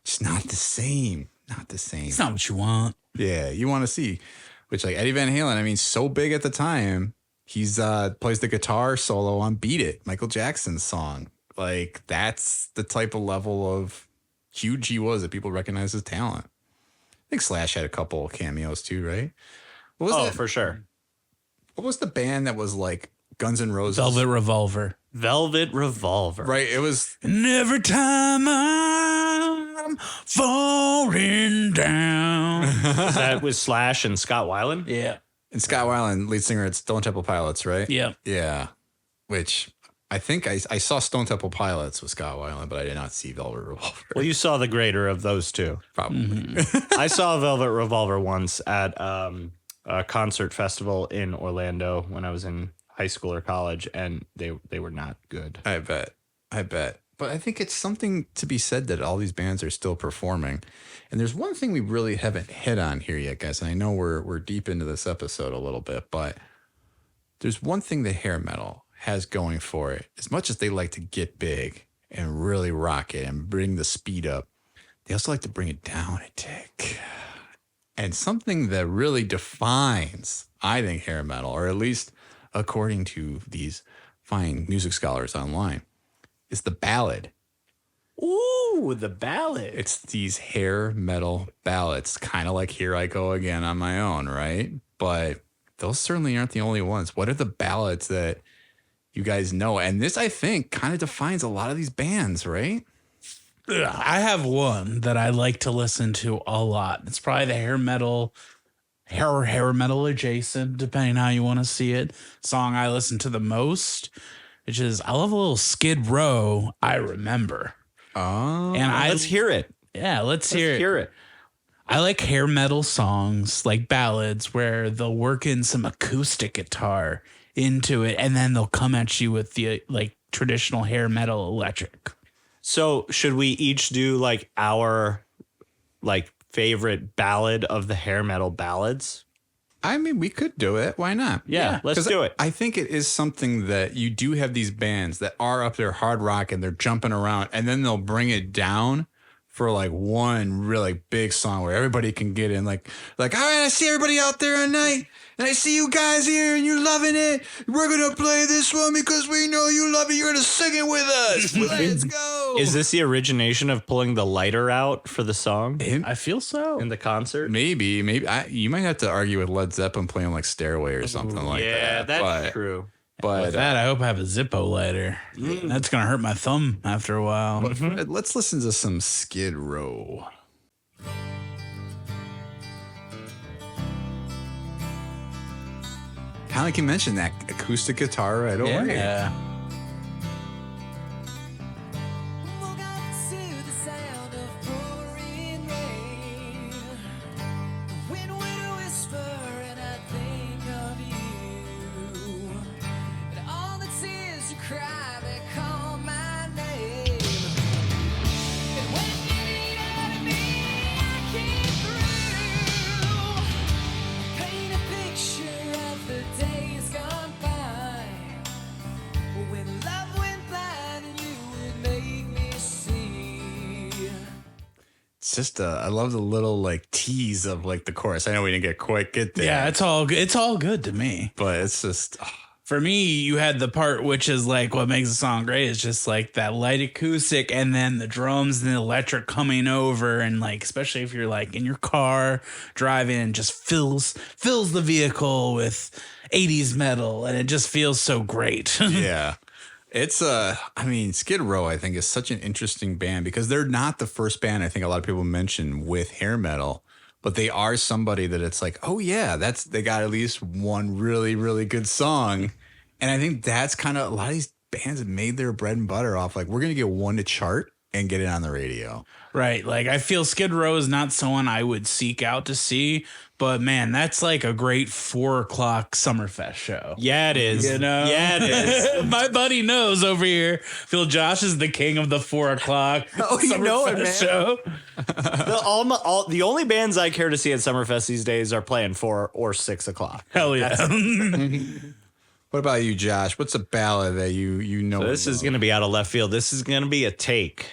just not the same. Not the same. It's not what you want. Yeah, you want to see. Which, like, Eddie Van Halen, I mean, so big at the time. He's plays the guitar solo on Beat It, Michael Jackson's song. Like, that's the type of level of huge he was that people recognize his talent. I think Slash had a couple cameos too, right? What was that? For sure. What was the band that was like Guns N' Roses? Velvet Revolver. Right, it was. And every time I'm falling down. That was Slash and Scott Weiland? Yeah. And Scott Weiland, lead singer at Stone Temple Pilots, right? Yeah. Yeah. Which I think I saw Stone Temple Pilots with Scott Weiland, but I did not see Velvet Revolver. Well, you saw the greater of those two. Probably. I saw Velvet Revolver once at a concert festival in Orlando when I was in high school or college, and they were not good. I bet. But I think it's something to be said that all these bands are still performing. And there's one thing we really haven't hit on here yet, guys. And I know we're deep into this episode a little bit, but there's one thing that hair metal has going for it. As much as they like to get big and really rock it and bring the speed up, they also like to bring it down a tick. And something that really defines, I think, hair metal, or at least according to these fine music scholars online, is the ballad. Ooh, the ballad. It's these hair metal ballads, kind of like Here I Go Again on My Own, right? But those certainly aren't the only ones. What are the ballads that you guys know? And this, I think, kind of defines a lot of these bands, right? I have one that I like to listen to a lot. It's probably the hair metal adjacent, depending how you want to see it, song I listen to the most, which is I love a little Skid Row, I Remember. Oh, and let's hear it. Yeah, let's hear it. I like hair metal songs, like ballads, where they'll work in some acoustic guitar into it, and then they'll come at you with the like traditional hair metal electric. So should we each do like our like favorite ballad of the hair metal ballads? I mean, we could do it. Why not? Yeah, let's do it. I think it is something that you do have these bands that are up there hard rock and they're jumping around, and then they'll bring it down for like one really big song where everybody can get in. Like, all right, I see everybody out there tonight, and I see you guys here, and you're loving it. We're gonna play this one because we know you love it. You're gonna sing it with us. Let's go. Is this the origination of pulling the lighter out for the song I feel so. in the concert? Maybe. You might have to argue with Led Zeppelin playing like Stairway or something like that. Yeah, that's true. But With that, I hope I have a Zippo lighter. That's going to hurt my thumb after a while. let's listen to some Skid Row. Kind of like you mentioned, that acoustic guitar right away. Yeah. Woke up to the sound of pouring rain. The wind would whisper and I'd think of you. And all the tears you cry, they call my name. And when you need out of me, I came through. Paint a picture of the days gone by. it's just I love the little like tease of like the chorus. I know we didn't quite get there. Yeah, it's all good. It's all good to me. But it's just For me, you had the part which is like what makes the song great is just like that light acoustic and then the drums and the electric coming over and like especially if you're like in your car driving and just fills the vehicle with 80s metal and it just feels so great. yeah. It's I mean, Skid Row I think is such an interesting band because they're not the first band I think a lot of people mention with hair metal, but they are somebody that it's like, oh yeah, they got at least one really, really good song. And I think that's kind of a lot of these bands have made their bread and butter off like we're gonna get one to chart and get it on the radio. Right. Like I feel Skid Row is not someone I would seek out to see, but man, that's like a great 4:00 Summerfest show. Yeah, it is. You know? Yeah, it is. My buddy knows over here. Phil Josh is the king of the 4:00 Oh, you know it, Summerfest man. show. The only bands I care to see at Summerfest these days are playing 4 or 6 o'clock. Hell yeah. What about you, Josh? What's a ballad that you know? So this is going to be out of left field. This is going to be a take,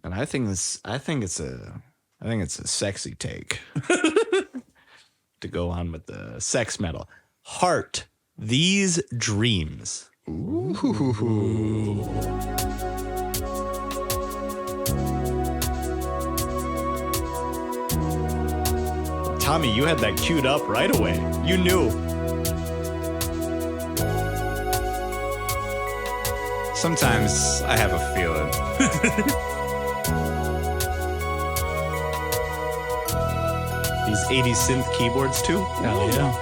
and I think it's a sexy take to go on with the sex metal. Heart, These Dreams. Tommy, you had that queued up right away. You knew. Sometimes I have a feeling. These 80s synth keyboards too. Hell yeah.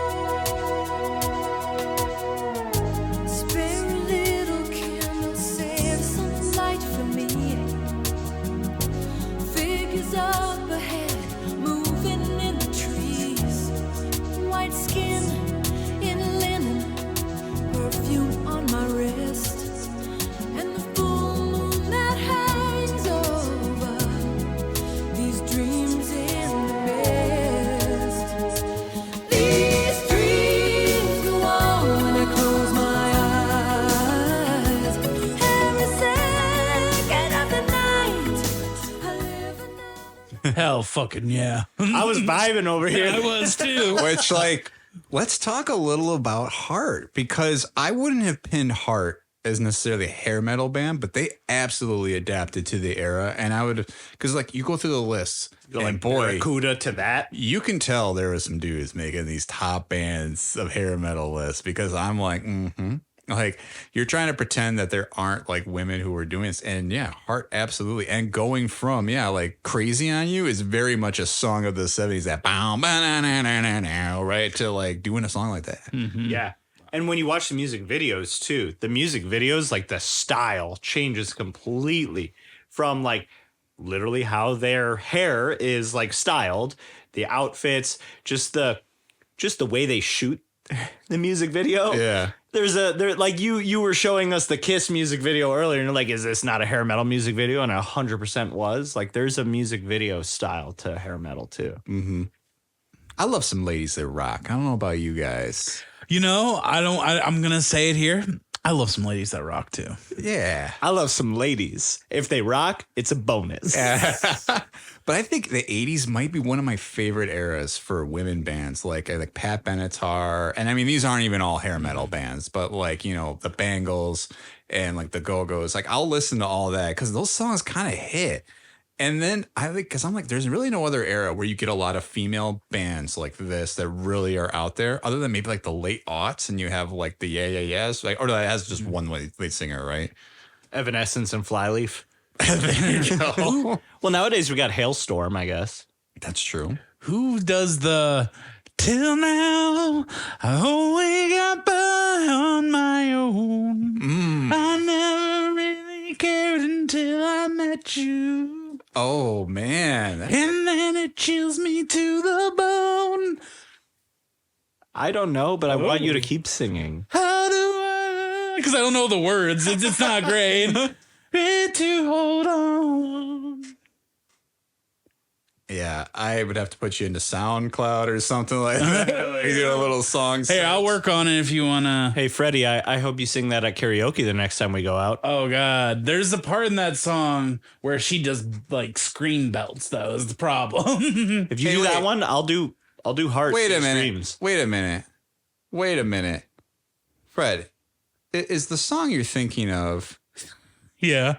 Spare a little candle, save some light for me. Figures up ahead, moving in the trees. White skin in linen, perfume on my wrist, and the full moon that hangs over these dreams in the mist. These dreams go on when I close my eyes. Every second of the night, I live and Hell fucking yeah. I was vibing over here. I was too. Which, like, let's talk a little about Heart because I wouldn't have pinned Heart as necessarily a hair metal band, but they absolutely adapted to the era. And I would, because like you go through the lists, and boy, Barracuda to that. you can tell there was some dudes making these top bands of hair metal lists because I'm like, like you're trying to pretend that there aren't like women who are doing this. And yeah, Heart absolutely. And going from, like Crazy on You is very much a song of the 70s that bow, right to like doing a song like that. Yeah. And when you watch the music videos too, the music videos, like the style changes completely from like literally how their hair is like styled, the outfits, just the way they shoot the music video. Yeah. There like you were showing us the Kiss music video earlier and you're like, is this not a hair metal music video? And 100% was. Like there's a music video style to hair metal too. I love some ladies that rock. I don't know about you guys. You know, I'm going to say it here. I love some ladies that rock too. Yeah. I love some ladies. If they rock, it's a bonus. But I think the 80s might be one of my favorite eras for women bands like Pat Benatar. And I mean, these aren't even all hair metal bands, but like, the Bangles and like the Go-Go's. Like I'll listen to all that because those songs kind of hit. And then because I'm like, there's really no other era where you get a lot of female bands like this that really are out there, other than maybe like the late aughts, and you have like the Yeah Yeah Yeahs, like, or that has just one lead singer, right? Evanescence and Flyleaf. There you go. Well, nowadays we got Hailstorm, I guess. That's true. Who does the till now I only got by on my own. I never really cared until I met you. Oh man. And then it chills me to the bone. I don't know, but I want you to keep singing. How do I? Because I don't know the words. It's not great. To hold on. Yeah, Yeah, I would have to put you into SoundCloud or something like that. Like, do a little song. Hey, I'll work on it if you want to. Hey, Freddie, I hope you sing that at karaoke the next time we go out. Oh, God. There's a part in that song where she does like scream belts, though, is the problem. If you do that one, I'll do hearts. Wait a and minute. streams. Wait a minute. Fred, is the song you're thinking of? Yeah.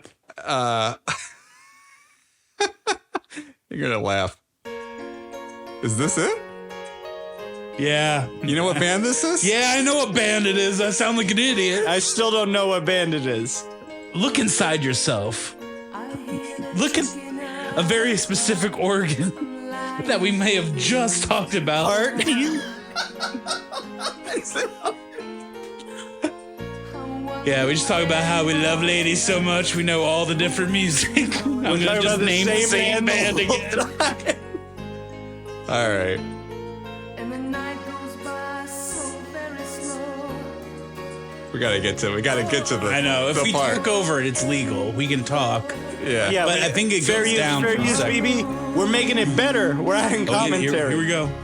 You're gonna laugh. Is this it? Yeah. You know what band this is? Yeah, I know what band it is. I sound like an idiot. I still don't know what band it is. Look inside yourself. Look at a very specific organ that we may have just talked about. Heart. Yeah, we just talk about how we love ladies so much. We know all the different music. I'm going to just name the same band again. All right. And the night goes by so very slow. We gotta get to the. I know. If the we part. talk over it, it's legal. We can talk. Yeah. Yeah, But I think it fair goes use, down fair for a use, second. BB. We're making it better. We're adding Oh, yeah, commentary. here we go. Till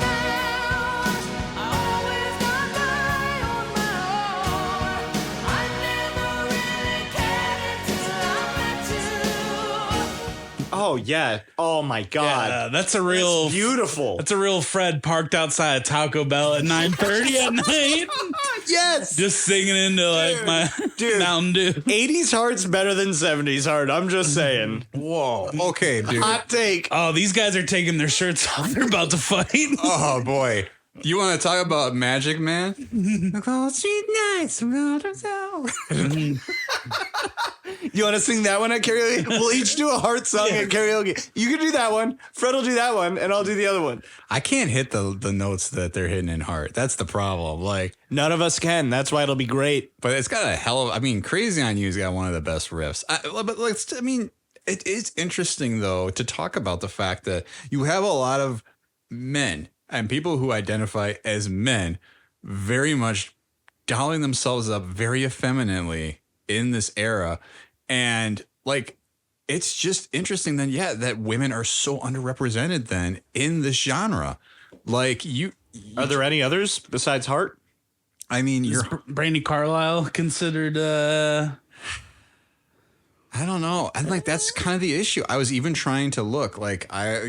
now, I always got by on my own. I never really cared until I met you. Oh yeah. Oh my God. Yeah, that's a real Beautiful. That's a real Fred parked outside Taco Bell at 9:30 at night, Yes. just singing into like my Dude. Mountain Dew. 80s heart's better than 70s heart. I'm just saying. Whoa. Okay, dude. Hot take. Oh, these guys are taking their shirts off. They're about to fight. Oh boy. You want to talk about Magic Man? You want to sing that one at karaoke? We'll each do a heart song at karaoke. You can do that one. Fred will do that one, and I'll do the other one. I can't hit the notes that they're hitting in Heart. That's the problem. Like, None of us can. That's why it'll be great. but it's got a hell of. I mean, Crazy on You's got one of the best riffs. It is interesting though to talk about the fact that you have a lot of men and people who identify as men very much dolling themselves up very effeminately in this era. And like, it's just interesting then, yeah, that women are so underrepresented then in this genre. Like Are there any others besides heart? I mean, Is Brandy Carlisle considered I don't know. And like, that's kind of the issue. I was even trying to look like I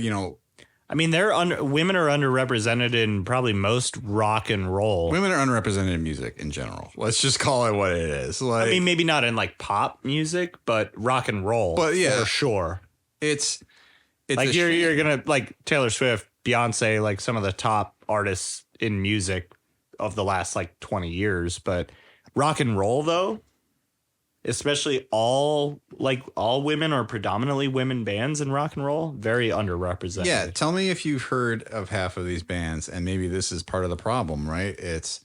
mean, women are underrepresented in probably most rock and roll. women are underrepresented in music in general. Let's just call it what it is. Like, I mean, maybe not in like pop music, but rock and roll. But, yeah. for sure. it's Like a you're shame. gonna like Taylor Swift, Beyonce, like some of the top artists in music of the last like 20 years. But rock and roll though, especially all women or predominantly women bands in rock and roll, very underrepresented. Yeah, tell me if you've heard of half of these bands, and maybe this is part of the problem, right? It's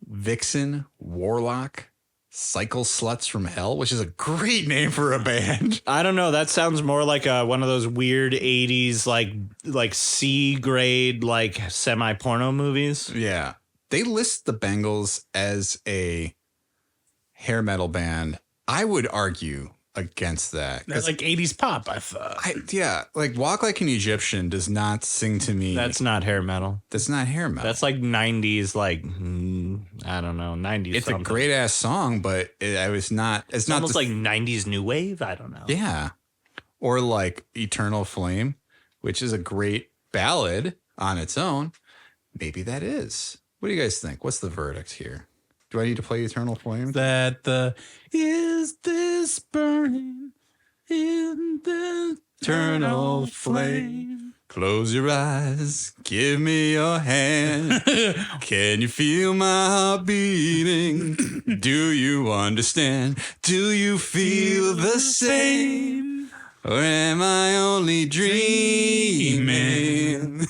Vixen, Warlock, Cycle Sluts from Hell, which is a great name for a band. I don't know. That sounds more like one of those weird 80s like C grade like semi porno movies. Yeah. They list the Bengals as a hair metal band. I would argue against that. that's like 80s pop, I thought. Like Walk Like an Egyptian does not sing to me. That's not hair metal. That's not hair metal. That's like 90s, like I don't know, 90s. It's something. a great ass song, but it's not. It's not Almost the- like 90s new wave. I don't know. Yeah. Or like Eternal Flame, which is a great ballad on its own. Maybe that is. What do you guys think? What's the verdict here? Do I need to play Eternal Flame? That the is this burning in the eternal flame? Close your eyes. Give me your hand. Can you feel my heart beating? Do you understand? Do you feel the same? Or am I only dreaming?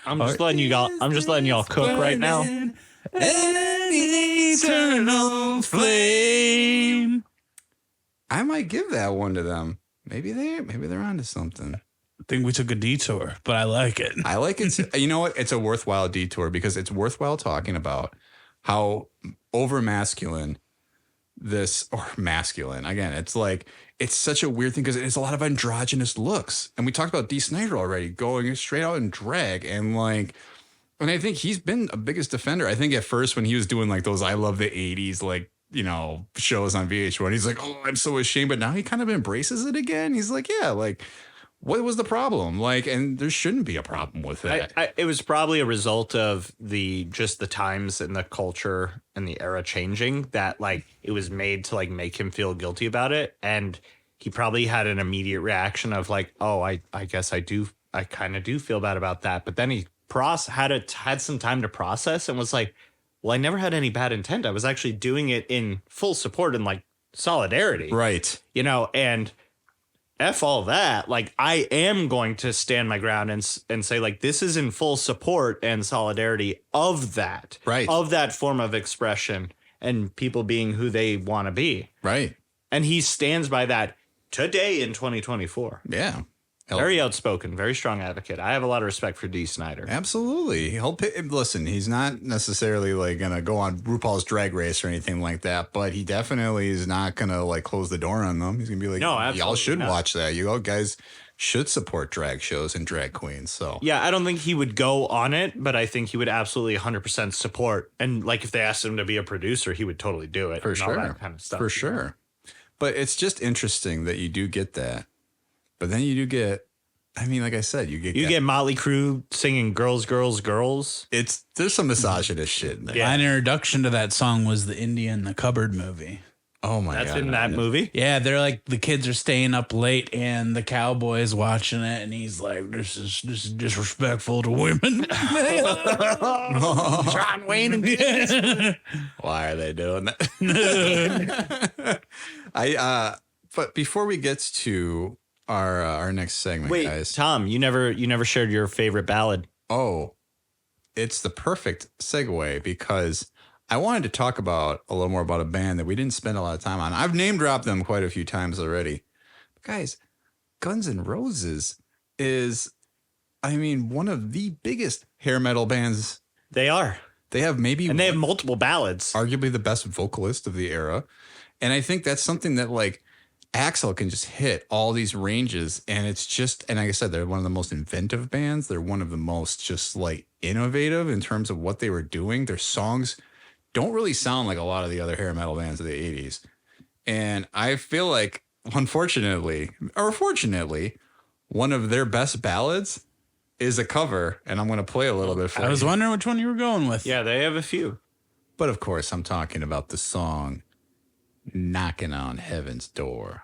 I'm just letting y'all cook right now. An eternal flame. I might give that one to them. Maybe they're onto something. I think we took a detour, but I like it. I like it. You know what? It's a worthwhile detour because it's worthwhile talking about how over masculine this, or masculine. Again, it's like, it's such a weird thing because it's a lot of androgynous looks. And we talked about Dee Snider already going straight out in drag. And like, and I think he's been a biggest defender. I think at first when he was doing like those I love the 80s, like, you know, shows on VH1, he's like, oh, I'm so ashamed. But now he kind of embraces it again. He's like, yeah, like, what was the problem? Like, and there shouldn't be a problem with that. It was probably a result of the times and the culture and the era changing, that like it was made to like make him feel guilty about it. And he probably had an immediate reaction of like, oh, I guess I kind of do feel bad about that. But then he had some time to process and was like, well, I never had any bad intent. I was actually doing it in full support and like solidarity. Right. You know, and F all that, like I am going to stand my ground and say like this is in full support and solidarity of that, right, of that form of expression and people being who they want to be, right. And he stands by that today in 2024. Yeah, very outspoken, very strong advocate. I have a lot of respect for Dee Snider. Absolutely. Listen, he's not necessarily like gonna go on RuPaul's Drag Race or anything like that, but he definitely is not gonna like close the door on them. He's gonna be like, no, y'all should watch that. You all guys should support drag shows and drag queens. So yeah, I don't think he would go on it, but I think he would absolutely 100% support. And like if they asked him to be a producer, he would totally do it. For sure, all that kind of stuff. For sure. But it's just interesting that you do get that. But then you do get, I mean, like I said, you get Motley Crue singing "Girls, Girls, Girls." There's some misogynist shit in there. Yeah. My introduction to that song was the India in the Cupboard movie. Oh my god, that's in that movie. Yeah, they're like the kids are staying up late and the cowboy's watching it, and he's like, "This is disrespectful to women." John Wayne again. Why are they doing that? But before we get to our next segment, wait, guys. Tom, you never shared your favorite ballad. Oh, it's the perfect segue because I wanted to talk about a little more about a band that we didn't spend a lot of time on. I've name dropped them quite a few times already. But guys, Guns N' Roses is, I mean, one of the biggest hair metal bands. They are. They have they have multiple ballads. Arguably the best vocalist of the era. And I think that's something that like Axl can just hit all these ranges, and it's just, and like I said, they're one of the most inventive bands. They're one of the most just like innovative in terms of what they were doing. Their songs don't really sound like a lot of the other hair metal bands of the 80s. And I feel like, unfortunately, or fortunately, one of their best ballads is a cover, and I'm going to play a little bit for you. I was wondering which one you were going with. Yeah, they have a few. But of course, I'm talking about the song Knocking on Heaven's Door.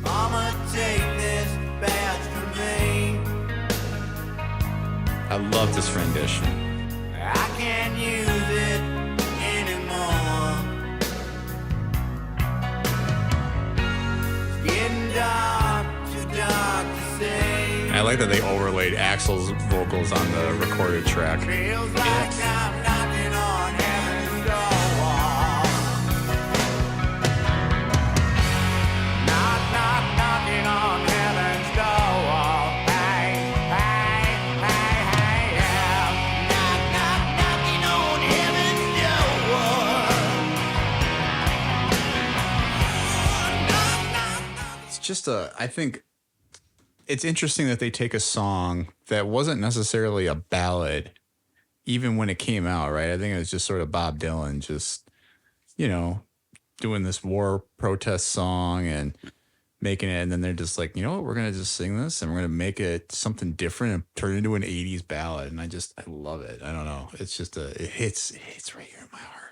Mama, take this badge from me. I love this rendition. I can't use it anymore. It's getting dark, too dark to see. I like that they overlaid Axl's vocals on the recorded track. Feels like I'm knocking on heaven's door. Knocking on heaven's door. Hey, hey, hey, hey, yeah. Knocking on heaven's door. It's just I think it's interesting that they take a song that wasn't necessarily a ballad, even when it came out, right? I think it was just sort of Bob Dylan just, you know, doing this war protest song and making it, and then they're just like, you know what, we're gonna just sing this and we're gonna make it something different and turn it into an 80s ballad. And I love it. I don't know. It's just it hits right here in my heart.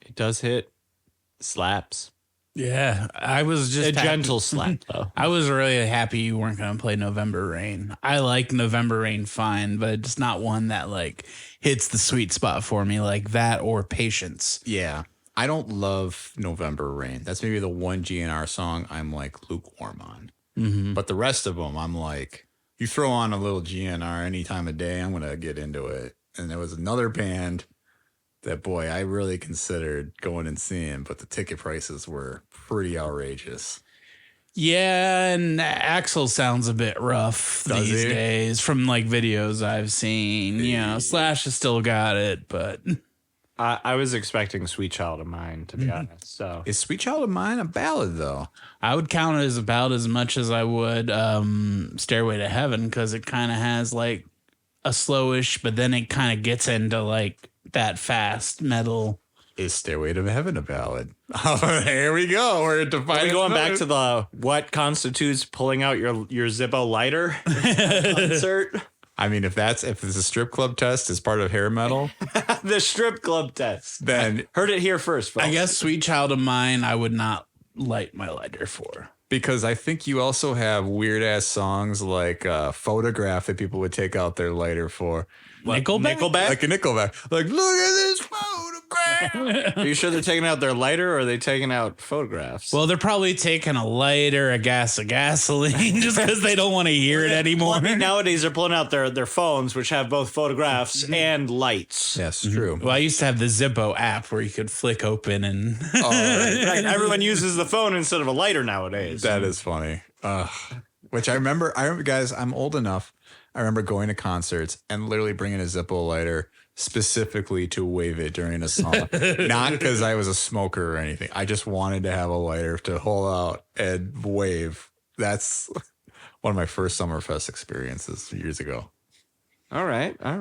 It does hit. Slaps. Yeah, I was just a gentle slap though. I was really happy you weren't going to play November Rain. I like November Rain fine, but it's not one that like hits the sweet spot for me like that or Patience. Yeah. I don't love November Rain. That's maybe the one GNR song I'm like lukewarm on. Mm-hmm. But the rest of them, I'm like, you throw on a little GNR any time of day, I'm going to get into it. And there was another band that, boy, I really considered going and seeing, but the ticket prices were pretty outrageous. Yeah, and Axl sounds a bit rough these days from like videos I've seen. You know, Slash has still got it, but I was expecting Sweet Child of Mine, to be honest. So Is Sweet Child of Mine a ballad though? I would count it as about as much as I would Stairway to Heaven, because it kind of has like a slowish, but then it kind of gets into like that fast metal. Is Stairway to Heaven a ballad? Oh, here we go. We're are defining. we going back to the what constitutes pulling out your Zippo lighter concert? I mean, if it's a strip club test is part of hair metal, The strip club test. then Heard it here first, folks. I guess Sweet Child of Mine, I would not light my lighter for. because I think you also have weird ass songs like Photograph that people would take out their lighter for. Nickelback? Like a Nickelback. Like, look at this photograph. Are you sure they're taking out their lighter or are they taking out photographs? Well, they're probably taking a lighter, a gas of gasoline, just because they don't want to hear it anymore. I mean, nowadays they're pulling out their phones, which have both photographs and lights. Yes, true. Well, I used to have the Zippo app where you could flick open and Right, everyone uses the phone instead of a lighter nowadays. That is funny. Which I remember, guys, I'm old enough. I remember going to concerts and literally bringing a Zippo lighter specifically to wave it during a song. Not because I was a smoker or anything. I just wanted to have a lighter to hold out and wave. That's one of my first Summerfest experiences years ago. All right. I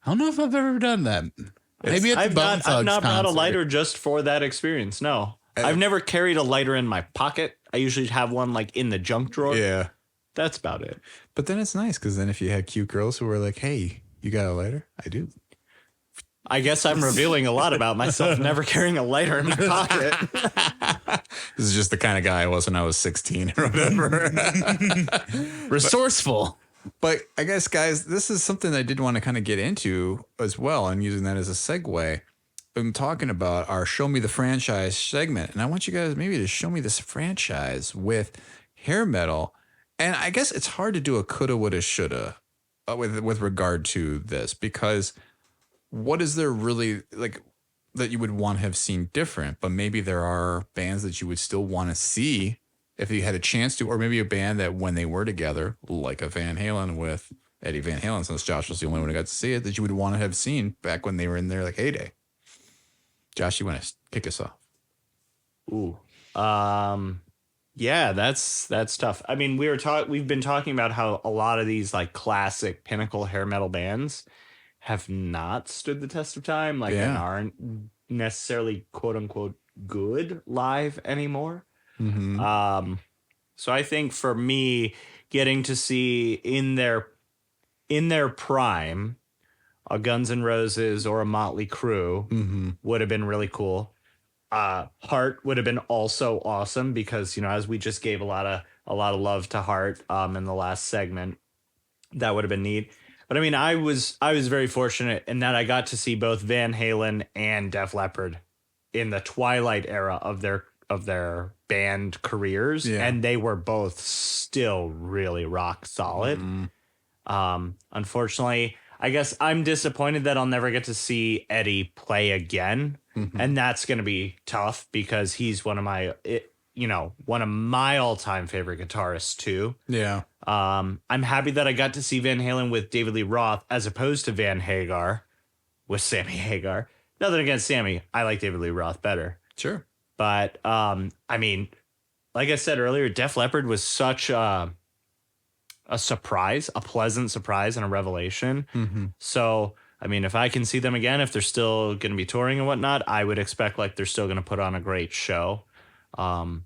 don't know if I've ever done that. Maybe at the Bone Thugs I've not brought a concert. lighter just for that experience. No, I've never carried a lighter in my pocket. I usually have one like in the junk drawer. Yeah. That's about it. But then it's nice because then if you had cute girls who were like, hey, you got a lighter? I do. I guess I'm revealing a lot about myself, never carrying a lighter in my pocket. This is just the kind of guy I was when I was 16 or whatever. Resourceful. But I guess, guys, this is something I did want to kind of get into as well, and using that as a segue. I'm talking about our Show Me the Franchise segment, and I want you guys maybe to show me this franchise with hair metal. And I guess it's hard to do a coulda, woulda, shoulda with regard to this, because what is there really like that you would want to have seen different? But maybe there are bands that you would still want to see if you had a chance to, or maybe a band that when they were together, like a Van Halen with Eddie Van Halen, since Josh was the only one who got to see it, that you would want to have seen back when they were in their like heyday. Josh, you want to kick us off? Ooh. Yeah, that's tough. I mean, we've been talking about how a lot of these like classic pinnacle hair metal bands have not stood the test of time, like and aren't necessarily quote unquote good live anymore. Mm-hmm. So I think for me, getting to see in their prime a Guns N' Roses or a Motley Crue would have been really cool. Heart would have been also awesome because, you know, as we just gave a lot of love to Heart in the last segment, that would have been neat. But I mean, I was very fortunate in that I got to see both Van Halen and Def Leppard in the twilight era of their band careers, and they were both still really rock solid. Unfortunately, I guess I'm disappointed that I'll never get to see Eddie play again. And that's going to be tough because he's one of my all-time favorite guitarists too. Yeah. I'm happy that I got to see Van Halen with David Lee Roth as opposed to Van Hagar with Sammy Hagar. Nothing against Sammy. I like David Lee Roth better. Sure. But I mean, like I said earlier, Def Leppard was such a surprise, a pleasant surprise and a revelation. So I mean, if I can see them again, if they're still going to be touring and whatnot, I would expect like they're still going to put on a great show. I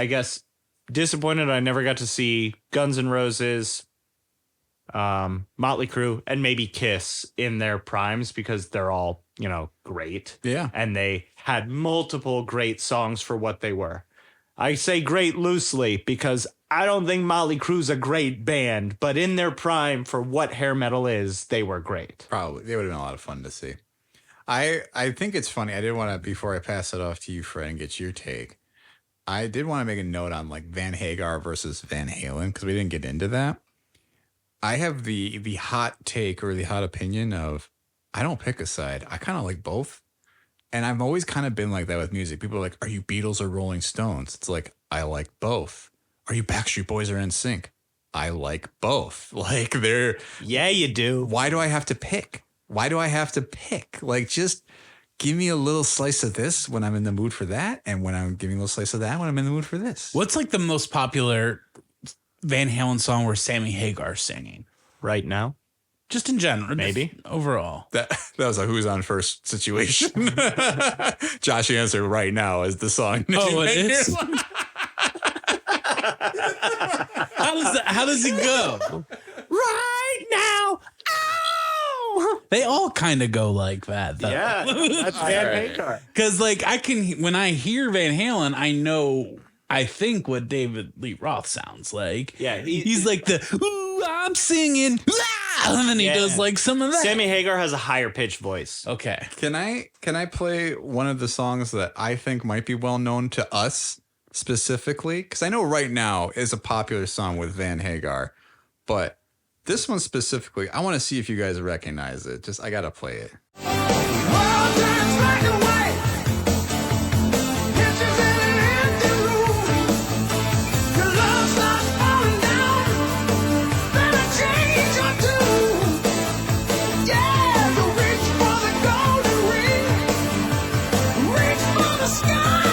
guess disappointed I never got to see Guns N' Roses, Motley Crue, and maybe Kiss in their primes because they're all, you know, great. Yeah. And they had multiple great songs for what they were. I say great loosely because I don't think Motley Crue's a great band, but in their prime for what hair metal is, they were great. Probably. They would have been a lot of fun to see. I think it's funny. I did want to, before I pass it off to you, Fred, and get your take, I did want to make a note on like Van Hagar versus Van Halen because we didn't get into that. I have the hot take or the hot opinion of I don't pick a side. I kind of like both. And I've always kind of been like that with music. People are like, are you Beatles or Rolling Stones? It's like, I like both. Are you Backstreet Boys or NSYNC? I like both. Like they're... Yeah, you do. Why do I have to pick? why do I have to pick? Like, just give me a little slice of this when I'm in the mood for that, and when I'm giving a little slice of that when I'm in the mood for this. What's like the most popular Van Halen song where Sammy Hagar's singing? Right now? Just in general. Maybe. Overall. That was a who's on first situation. Josh answered right now is the song. Oh, it is? How does it go? Right now. Ow! They all kind of go like that, though. Yeah, that's Van Hagar. Because, like, when I hear Van Halen, I think what David Lee Roth sounds like. Yeah, he's like the, ooh, I'm singing, ah, and then he does like some of that. Sammy Hagar has a higher pitched voice. Okay. Can I play one of the songs that I think might be well known to us specifically? Because I know Right Now is a popular song with Van Hagar, but this one specifically, I want to see if you guys recognize it. I got to play it. World turns black and white. Pictures in an empty room. Your love starts falling down. Then a change or two. Yeah, you reach for the golden ring. Reach for the sky.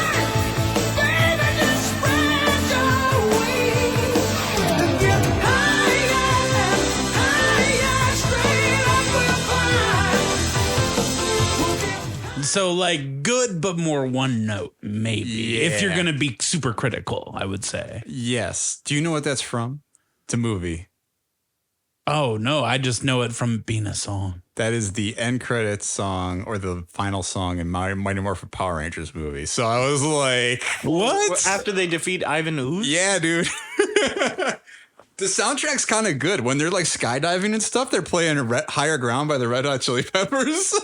Baby, just spread your wings. And get higher and higher. Straight up we'll fly. So, like, good, but more one note, maybe. If you're Yeah. going to be super critical, I would say. Yes. Do you know what that's from? It's a movie. Oh, no, I just know it from being a song. That is the end credits song or the final song in Mighty Morphin Power Rangers movie. So I was like, What? After they defeat Ivan Ooze? yeah, dude. The soundtrack's kind of good. When they're like skydiving and stuff, they're playing Higher Ground by the Red Hot Chili Peppers.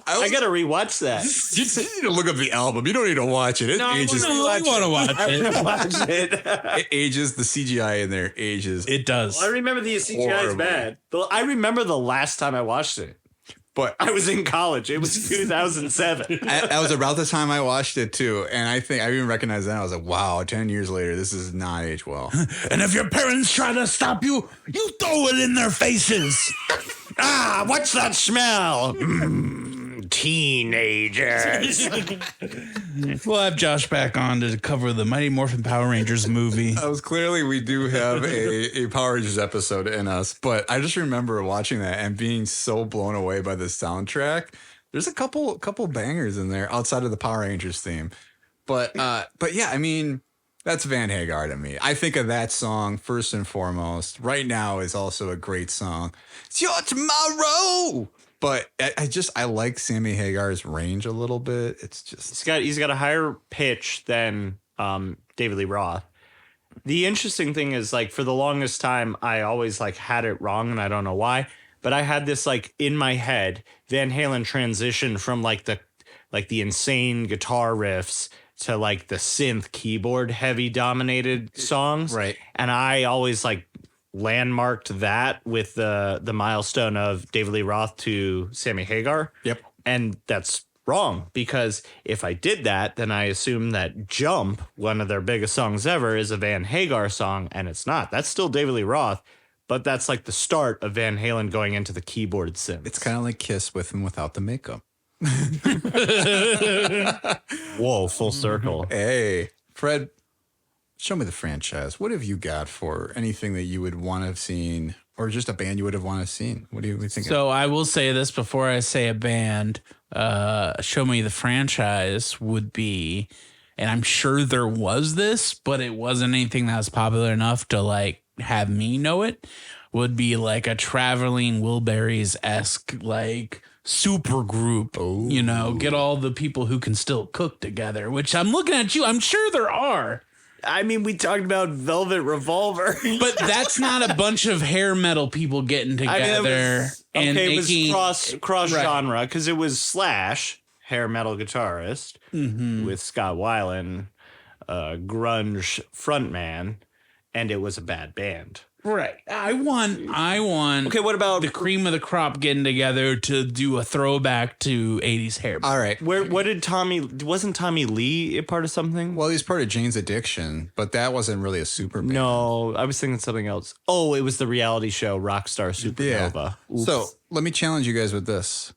I gotta rewatch that. You need to look up the album. You don't need to watch it. It ages. No, I want to watch it. Watch it. It ages. The CGI in there ages. It does. I remember the CGI is Horrible. bad. I remember the last time I watched it. But I was in college. It was 2007. that was about the time I watched it too. And I think I even recognized that. I was like, wow, 10 years later, this is not aged well. And if your parents try to stop you, you throw it in their faces. Ah, what's that smell? Teenagers. We'll have Josh back on to cover the Mighty Morphin Power Rangers movie. That was clearly we do have a Power Rangers episode in us, but I just remember watching that and being so blown away by the soundtrack. There's a couple bangers in there outside of the Power Rangers theme, but yeah, I mean that's Van Hagar to me. I think of that song first and foremost. Right Now is also a great song. It's your tomorrow. But I like Sammy Hagar's range a little bit. It's just He's got a higher pitch than David Lee Roth. The interesting thing is, like, for the longest time, I always like had it wrong, and I don't know why. But I had this like in my head, Van Halen transition from like the insane guitar riffs to like the synth keyboard heavy dominated songs. Right. And I always like landmarked that with the milestone of David Lee Roth to Sammy Hagar. Yep. And that's wrong, because if I did that, then I assume that Jump, one of their biggest songs ever, is a Van Hagar song, and it's not. That's still David Lee Roth, but that's like the start of Van Halen going into the keyboard synths. it's kind of like Kiss with and without the makeup. Whoa, full circle. Hey, Fred, show me the franchise. What have you got for anything that you would want to have seen, or just a band you would have wanted to have seen? What do you think? So I will say this before I say a band. Show me the franchise would be, and I'm sure there was this, but it wasn't anything that was popular enough to like have me know it. Would be like a Traveling Wilburys-esque like super group. You know, get all the people who can still cook together. Which I'm looking at you. I'm sure there are. I mean, we talked about Velvet Revolver. But that's not a bunch of hair metal people getting together and it making was cross Right. genre, because it was Slash, hair metal guitarist, with Scott Weiland, grunge frontman, and it was a bad band. Right. I want. Okay, what about the cream of the crop getting together to do a throwback to 80s hair? All right. what did wasn't Tommy Lee a part of something? Well, he's part of Jane's Addiction, but that wasn't really a super band. No, I was thinking something else. Oh, it was the reality show Rockstar Supernova. Yeah. So let me challenge you guys with this.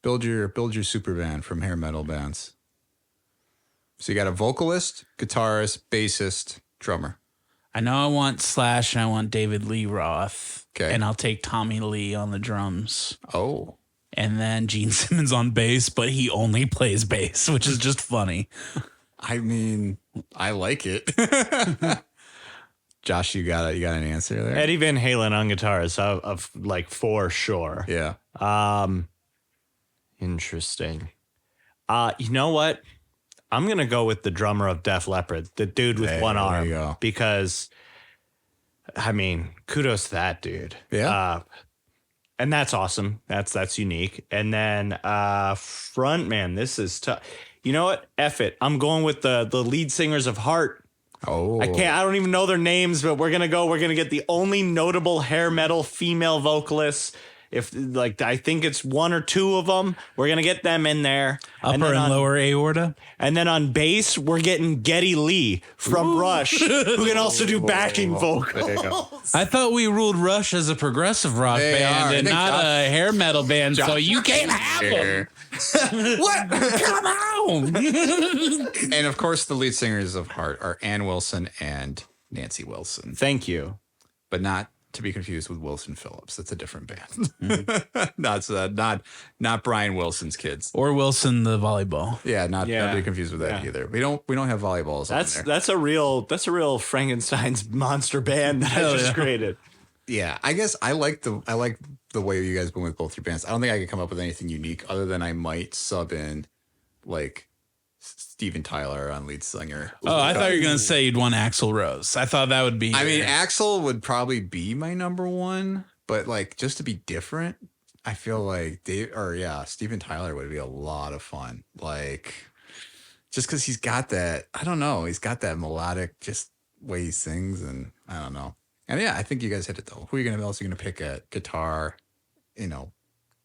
Build your super band from hair metal bands. So you got a vocalist, guitarist, bassist, drummer. I know I want Slash and I want David Lee Roth. Okay. And I'll take Tommy Lee on the drums. Oh. And then Gene Simmons on bass, but he only plays bass, which is just funny. I mean, I like it. Josh, you got an answer there? Eddie Van Halen on guitars, of like for sure. Yeah. Interesting. You know what? I'm gonna go with the drummer of Def Leppard, the dude with one there arm, you go. because I mean, kudos to that dude. Yeah. And that's awesome. That's unique. And then front man, this is tough. You know what? F it. I'm going with the lead singers of Heart. Oh. I don't even know their names, but we're gonna get the only notable hair metal female vocalists. If I think it's one or two of them, we're gonna get them in there. Upper and lower aorta. And then on bass, we're getting Geddy Lee from Rush, who can also do backing vocals. I thought we ruled Rush as a progressive rock They band are. I and think not a hair metal band, so you can't have them. What? Come on. And of course, the lead singers of Heart are Ann Wilson and Nancy Wilson, Thank you. but not to be confused with Wilson Phillips. That's a different band. Not Brian Wilson's kids. Or Wilson the volleyball. Yeah, not to be confused with that Yeah. either. We don't have volleyballs. That's a real Frankenstein's monster band that I just created. Yeah, I guess I like the way you guys went with both your bands. I don't think I could come up with anything unique other than I might sub in like Steven Tyler on lead singer. Oh, I thought you were going to say you'd want Axl Rose. I thought that would be. I mean, Axl would probably be my number one, but like just to be different, I feel like Steven Tyler would be a lot of fun. Like just because he's got that, I don't know, he's got that melodic just way he sings, and I don't know. And yeah, I think you guys hit it though. Who are you gonna pick at guitar? You know,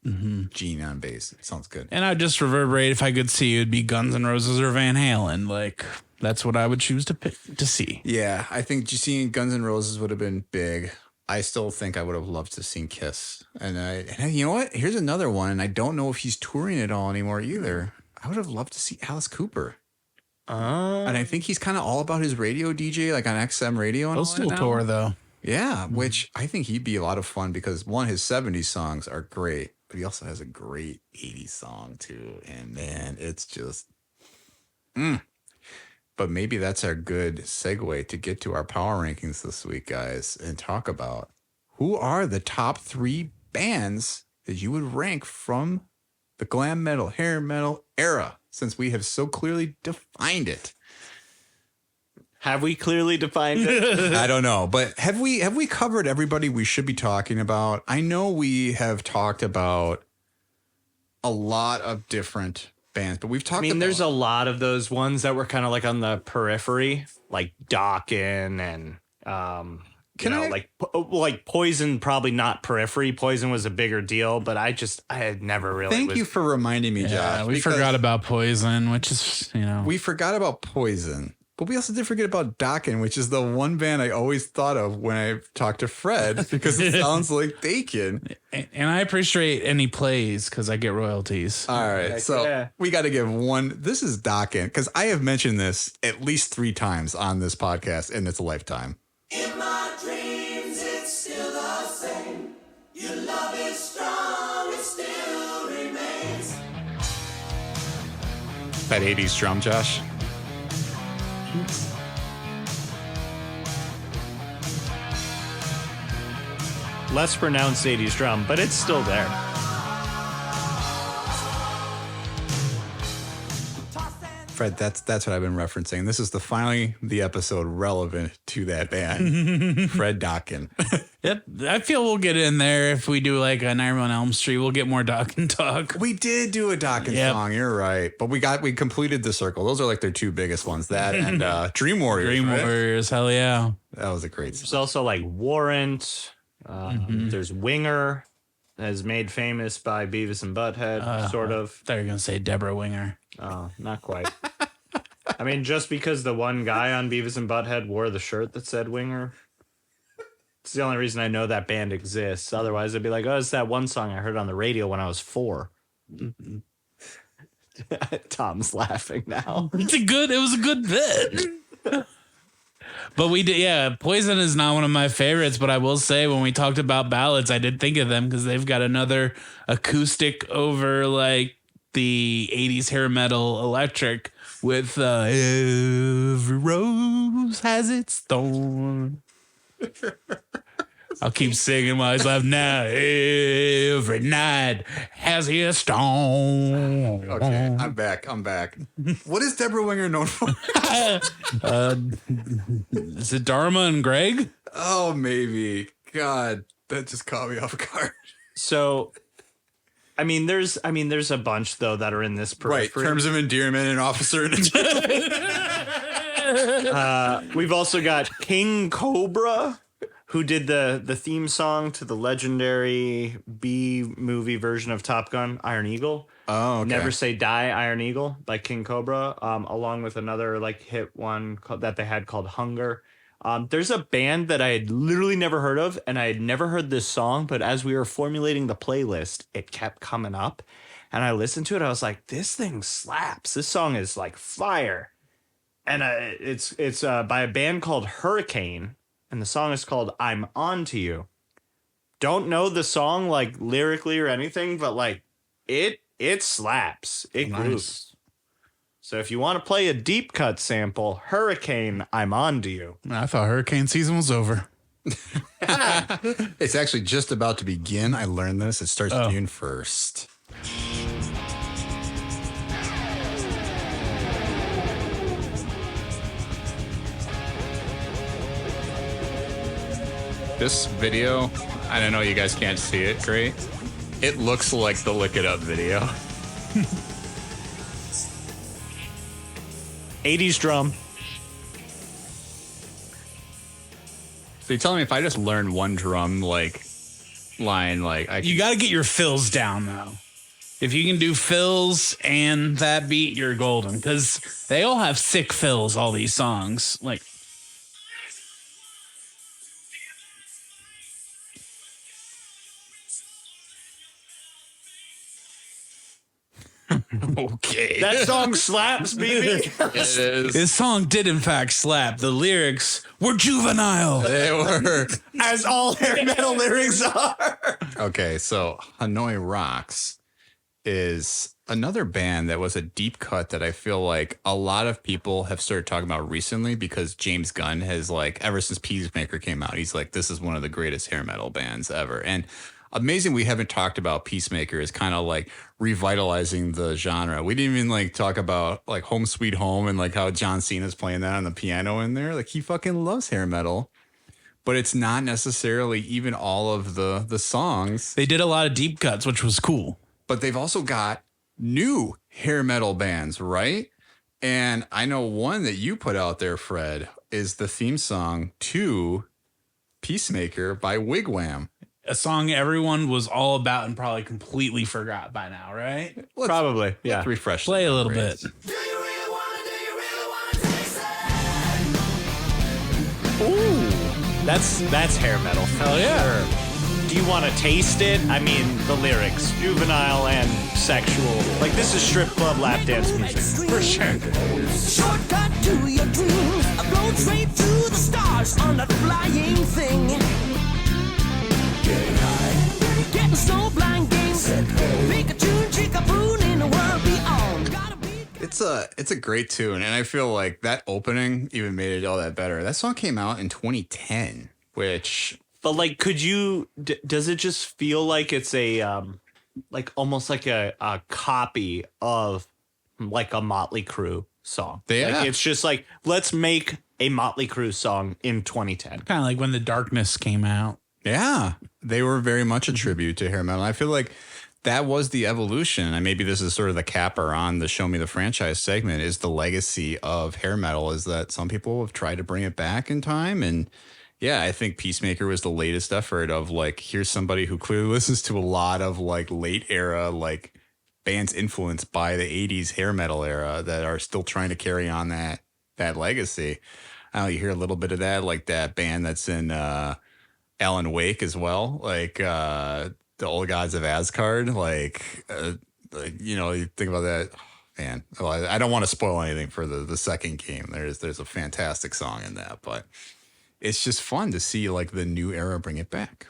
Gene on bass. It sounds good. And I'd just reverberate if I could see it'd be Guns N' Roses or Van Halen. Like that's what I would choose to pick to see. Yeah, I think seeing Guns N' Roses would have been big. I still think I would have loved to seen Kiss. And you know what? Here's another one, and I don't know if he's touring at all anymore either. I would have loved to see Alice Cooper. And I think he's kind of all about his radio DJ, like on XM radio. And He'll all still that now. tour though. Yeah, which I think he'd be a lot of fun because one, his 70s songs are great, but he also has a great 80s song too. And man, it's just, But maybe that's our good segue to get to our power rankings this week, guys, and talk about who are the top 3 bands that you would rank from the glam metal, hair metal era, since we have so clearly defined it. Have we clearly defined it? I don't know, but have we covered everybody we should be talking about? I know we have talked about a lot of different bands, but we've talked about... there's a lot of those ones that were kind of like on the periphery, like Dokken and like Poison, probably not periphery. Poison was a bigger deal, but I had never really... Thank you for reminding me, Josh. Yeah, we forgot about Poison, which is, We forgot about Poison. But we also did forget about Dokken, which is the one band I always thought of when I talked to Fred because it sounds like Dakin. And I appreciate any plays because I get royalties. All right. So we got to give one. This is Dokken because I have mentioned this at least 3 times on this podcast in its lifetime. In my dreams, it's still the same. Your love is strong, it still remains. That 80s drum, Josh. Less pronounced 80s drum, but it's still there. Fred, that's what I've been referencing. This is finally the episode relevant to that band, Fred Dokken. Yep, I feel we'll get in there if we do like a Nightmare on Elm Street. We'll get more Doc and Talk. We did do a Dawkins song. You're right, but we completed the circle. Those are like their two biggest ones. That and Dream Warriors. Dream right? Warriors, hell yeah. That was a great There's song. also like Warrant. There's Winger, as made famous by Beavis and Butthead, sort of. I thought you were gonna say Deborah Winger. Oh, not quite. I mean, just because the one guy on Beavis and Butthead wore the shirt that said Winger, it's the only reason I know that band exists. Otherwise, I'd be like, oh, it's that one song I heard on the radio when I was 4. Tom's laughing now. It was a good bit. But we did, yeah. Poison is not one of my favorites, but I will say when we talked about ballads, I did think of them because they've got another acoustic over like the 80s hair metal electric with every rose has its thorn. I'll keep singing while he's laughing now. Every night has his stone. Okay, I'm back. What is Deborah Winger known for? Is it Dharma and Greg? Oh, maybe. God, that just caught me off guard. So, I mean, there's a bunch though that are in this Right, periphery. terms of endearment and officer. We've also got King Cobra, who did the theme song to the legendary B movie version of Top Gun, Iron Eagle. Oh, okay. Never Say Die, Iron Eagle by King Cobra, along with another like hit one that they had called Hunger. There's a band that I had literally never heard of, and I had never heard this song, but as we were formulating the playlist, it kept coming up, and I listened to it. I was like, this thing slaps. This song is like fire. And it's by a band called Hurricane, and the song is called I'm On To You. Don't know the song like lyrically or anything, but like it slaps. It grooves. So if you want to play a deep cut sample, Hurricane, I'm On To You. I thought hurricane season was over. It's actually just about to begin. I learned this. It starts June 1st. This video, I don't know, you guys can't see it great. It looks like the Lick It Up video. 80s drum. So you're telling me if I just learn one drum like line, like I You got to get your fills down though. If you can do fills and that beat, you're golden. Because they all have sick fills, all these songs. Like, okay. That song slaps, baby. it is. This song did in fact slap. The lyrics were juvenile. They were. As all hair metal lyrics are. Okay, so Hanoi Rocks is another band that was a deep cut that I feel like a lot of people have started talking about recently because James Gunn has like, ever since Peacemaker came out, he's like, this is one of the greatest hair metal bands ever. And amazing we haven't talked about Peacemaker as kind of like revitalizing the genre. We didn't even like talk about like Home Sweet Home and like how John Cena's playing that on the piano in there. Like he fucking loves hair metal. But it's not necessarily even all of the songs. They did a lot of deep cuts, which was cool. But they've also got new hair metal bands, right? And I know one that you put out there, Fred, is the theme song to Peacemaker by Wigwam. A song everyone was all about and probably completely forgot by now, right? Probably, yeah. Let's refresh. Play the a little memories. bit. Do you really wanna taste it? Ooh, that's hair metal. Hell yeah. Do you want to taste it? I mean, the lyrics, juvenile and sexual. Like, this is strip club lap dance music. For sure. Shortcut to your dreams. I blow straight through the stars on that flying thing. Getting high. Getting so blind games. Pikachu, Chickapoo in the world beyond. Gotta be. It's a great tune, and I feel like that opening even made it all that better. That song came out in 2010, which. But, like, could you... does it just feel like it's a... like, almost like a copy of, like, a Motley Crue song? Yeah. Like, it's just like, let's make a Motley Crue song in 2010. Kind of like when The Darkness came out. Yeah, they were very much a tribute to hair metal. I feel like that was the evolution, and maybe this is sort of the capper on the Show Me the Franchise segment, is the legacy of hair metal, is that some people have tried to bring it back in time. And yeah, I think Peacemaker was the latest effort of like, here's somebody who clearly listens to a lot of like late era, like bands influenced by the 80s hair metal era that are still trying to carry on that legacy. I know you hear a little bit of that, like that band that's in Alan Wake as well, like the Old Gods of Asgard. You think about that, man. Well, I don't want to spoil anything for the second game. There's a fantastic song in that, but it's just fun to see like the new era bring it back.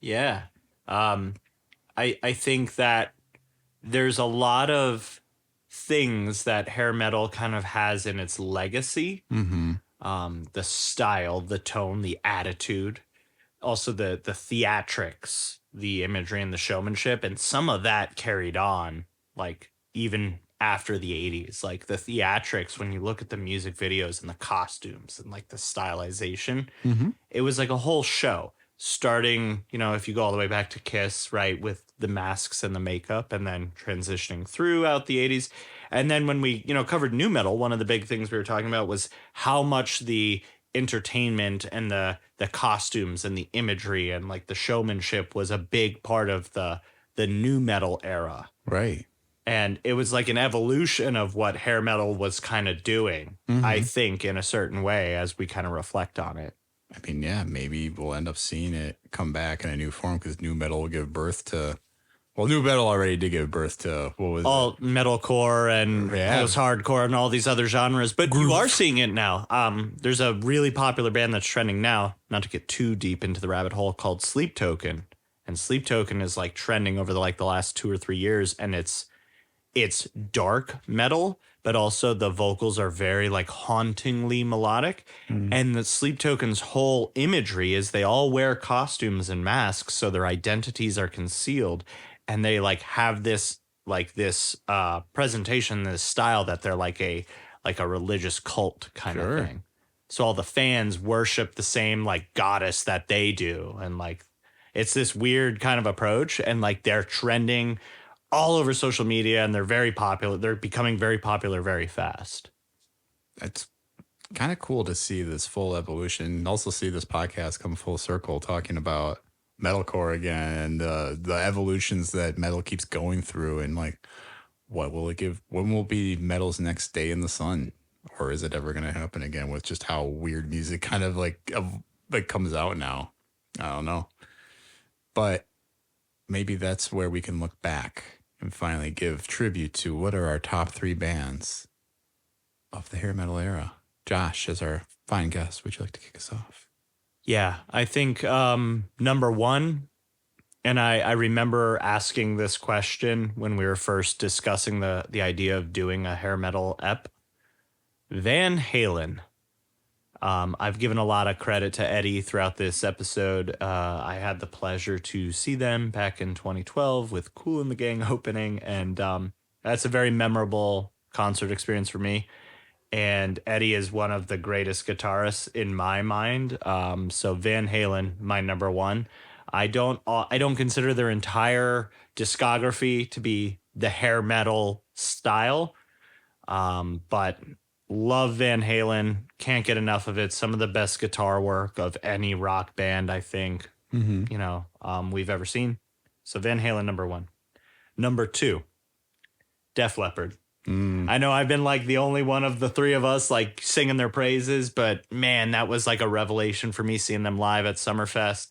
Yeah. I think that there's a lot of things that hair metal kind of has in its legacy. The style, the tone, the attitude, also the theatrics, the imagery and the showmanship. And some of that carried on, like even after the 80s, like the theatrics, when you look at the music videos and the costumes and like the stylization, it was like a whole show. Starting, if you go all the way back to Kiss, right, with the masks and the makeup, and then transitioning throughout the 80s. And then when we, covered nu metal, one of the big things we were talking about was how much the entertainment and the costumes and the imagery and like the showmanship was a big part of the nu metal era. Right. And it was like an evolution of what hair metal was kind of doing, I think, in a certain way, as we kind of reflect on it. I mean, yeah, maybe we'll end up seeing it come back in a new form because nu metal will give birth to. Well, nu metal already did give birth to what was all metalcore and post-hardcore and all these other genres, but you are seeing it now. There's a really popular band that's trending now, not to get too deep into the rabbit hole, called Sleep Token, and Sleep Token is like trending over the last 2 or 3 years, and it's dark metal, but also the vocals are very like hauntingly melodic. And the Sleep Token's whole imagery is they all wear costumes and masks, so their identities are concealed. And they like have this presentation, this style that they're like a religious cult kind of thing. So all the fans worship the same like goddess that they do. And like, it's this weird kind of approach, and like they're trending all over social media, and they're very popular. They're becoming very popular very fast. It's kind of cool to see this full evolution, and also see this podcast come full circle talking about metalcore again, and the evolutions that metal keeps going through, and like, what will it give? When will be metal's next day in the sun? Or is it ever going to happen again with just how weird music kind of like comes out now? I don't know. But maybe that's where we can look back and finally give tribute to what are our top 3 bands of the hair metal era. Josh, as our fine guest, would you like to kick us off? Yeah, I think number 1, and I remember asking this question when we were first discussing the idea of doing a hair metal ep. Van Halen. I've given a lot of credit to Eddie throughout this episode. I had the pleasure to see them back in 2012 with Kool and the Gang opening, and that's a very memorable concert experience for me. And Eddie is one of the greatest guitarists in my mind. So Van Halen, my number 1. I don't consider their entire discography to be the hair metal style, but love Van Halen. Can't get enough of it. Some of the best guitar work of any rock band, I think, we've ever seen. So Van Halen, number 1. Number 2, Def Leppard. I know I've been like the only one of the 3 of us like singing their praises, but man, that was like a revelation for me seeing them live at Summerfest.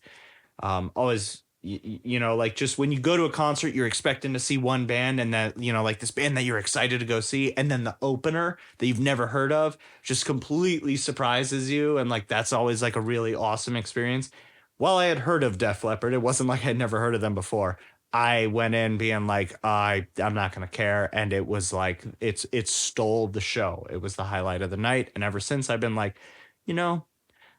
Always, like just when you go to a concert, you're expecting to see one band, and that, like this band that you're excited to go see, and then the opener that you've never heard of just completely surprises you. And like, that's always like a really awesome experience. While I had heard of Def Leppard, it wasn't like I'd never heard of them before. I went in being like, I'm not going to care. And it was like, it stole the show. It was the highlight of the night. And ever since, I've been like, I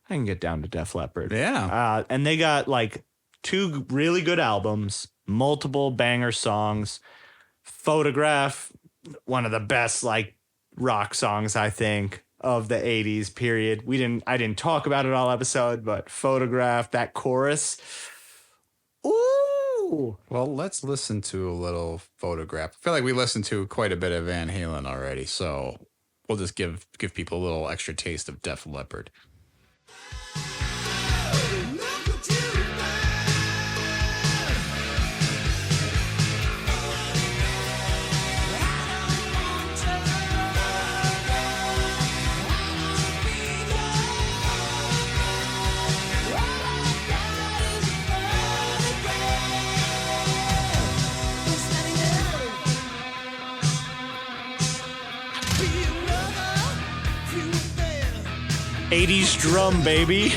can get down to Def Leppard. Yeah. And they got like 2 really good albums, multiple banger songs. Photograph, one of the best like rock songs, I think. of the 80s period. I didn't talk about it all episode, but Photograph, that chorus. Ooh. Well, let's listen to a little Photograph. I feel like we listened to quite a bit of Van Halen already, so we'll just give people a little extra taste of Def Leppard. '80s drum, baby.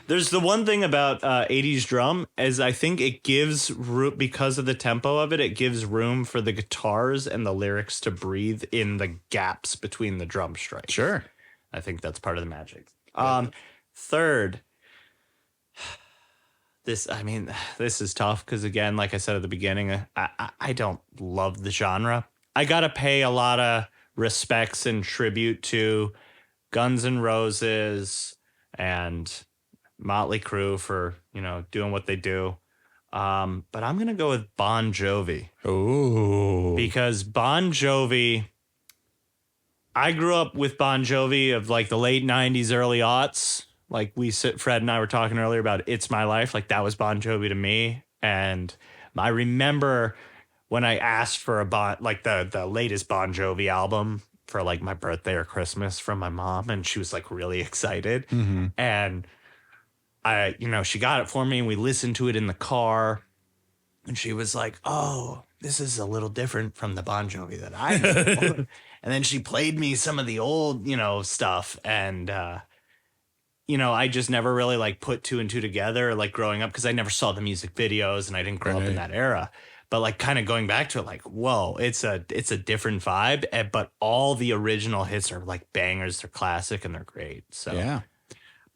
There's the one thing about 80s drum is I think it gives because of the tempo of it, it gives room for the guitars and the lyrics to breathe in the gaps between the drum strikes. Sure. I think that's part of the magic. Third, this is tough because, again, like I said at the beginning, I don't love the genre. I got to pay a lot of respects and tribute to Guns N' Roses and Motley Crue for, doing what they do. But I'm going to go with Bon Jovi. Ooh. Because Bon Jovi, I grew up with Bon Jovi of like the late 90s, early aughts. Like Fred and I were talking earlier about It's My Life. Like that was Bon Jovi to me. And I remember when I asked for the latest Bon Jovi album for like my birthday or Christmas from my mom, and she was like really excited. Mm-hmm. And she got it for me and we listened to it in the car, and she was like, "Oh, this is a little different from the Bon Jovi that I know." And then she played me some of the old, stuff. And, I just never really like put two and two together like growing up because I never saw the music videos and I didn't grow up in that era. But like kind of going back to it, like, whoa, it's a different vibe. But all the original hits are like bangers. They're classic and they're great. So yeah,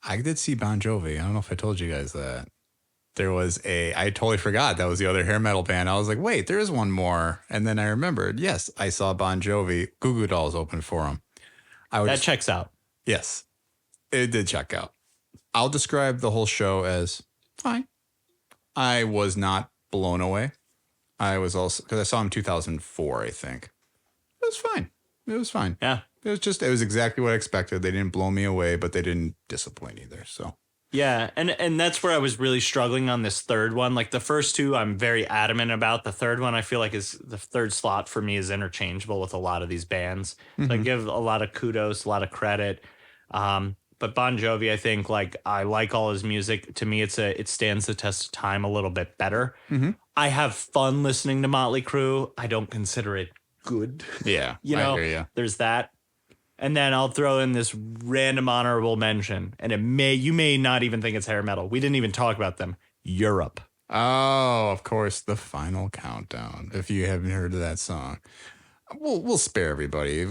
I did see Bon Jovi. I don't know if I told you guys that. There was I totally forgot that was the other hair metal band. I was like, wait, there is one more. And then I remembered, yes, I saw Bon Jovi. Goo Goo Dolls open for him. That checks out. Yes, it did check out. I'll describe the whole show as fine. I was not blown away. I was also, because I saw him in 2004, I think. It was fine. It was fine. Yeah. It was exactly what I expected. They didn't blow me away, but they didn't disappoint either. So. Yeah, and that's where I was really struggling on this third one. Like the first two, I'm very adamant about. The third one, I feel like is the third slot for me is interchangeable with a lot of these bands. Mm-hmm. So I give a lot of kudos, a lot of credit. But Bon Jovi, I think, like I like all his music. To me, it stands the test of time a little bit better. Mm-hmm. I have fun listening to Motley Crue. I don't consider it good. Yeah, I hear you. There's that. And then I'll throw in this random honorable mention, and you may not even think it's hair metal. We didn't even talk about them. Europe. Oh, of course, The Final Countdown. If you haven't heard of that song, we'll spare everybody. I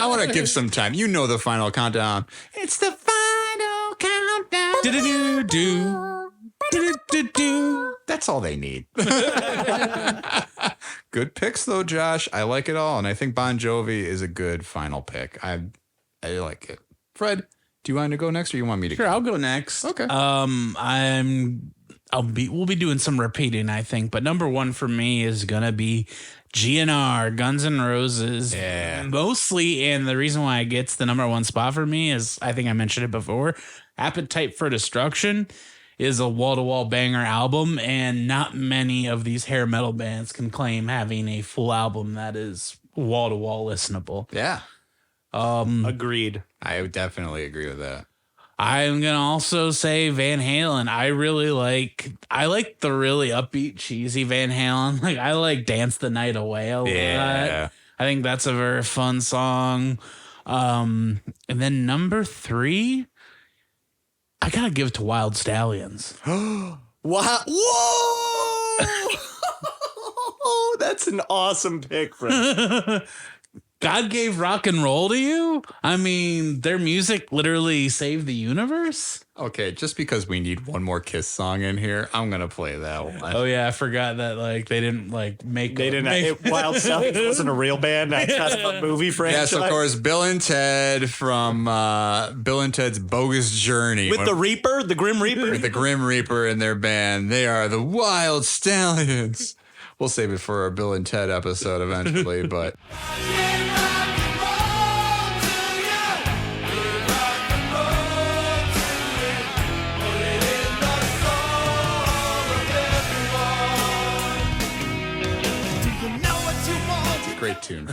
want to give some time. You know The Final Countdown. It's the final countdown. Do-do-do-do. Do-do-do-do. That's all they need. Good picks, though, Josh. I like it all, and I think Bon Jovi is a good final pick. I like it. Fred, do you want to go next, or you want me to? Sure, go? I'll go next. Okay. We'll be doing some repeating, I think, but number one for me is gonna be GNR, Guns N' Roses. Yeah. Mostly, and the reason why it gets the number one spot for me is I think I mentioned it before. Appetite for Destruction is a wall-to-wall banger album, and not many of these hair metal bands can claim having a full album that is wall-to-wall listenable. Yeah. Agreed. I would definitely agree with that. I'm going to also say Van Halen. I like the really upbeat, cheesy Van Halen. Like I like Dance the Night Away a lot. I think that's a very fun song. And then number 3, I gotta give it to Wild Stallions. Wow! Whoa! That's an awesome pick, Fred. God gave rock and roll to you? I mean, their music literally saved the universe? Okay, just because we need one more Kiss song in here, I'm gonna play that one. Oh yeah, I forgot that they didn't make They didn't. Wild Stuff wasn't a real band. That's kind of a movie franchise. Yes, of course, Bill and Ted from Bill and Ted's Bogus Journey. With the Reaper, the Grim Reaper. With the Grim Reaper in their band. They are the Wild Stallions. We'll save it for our Bill and Ted episode eventually, but... Great tune.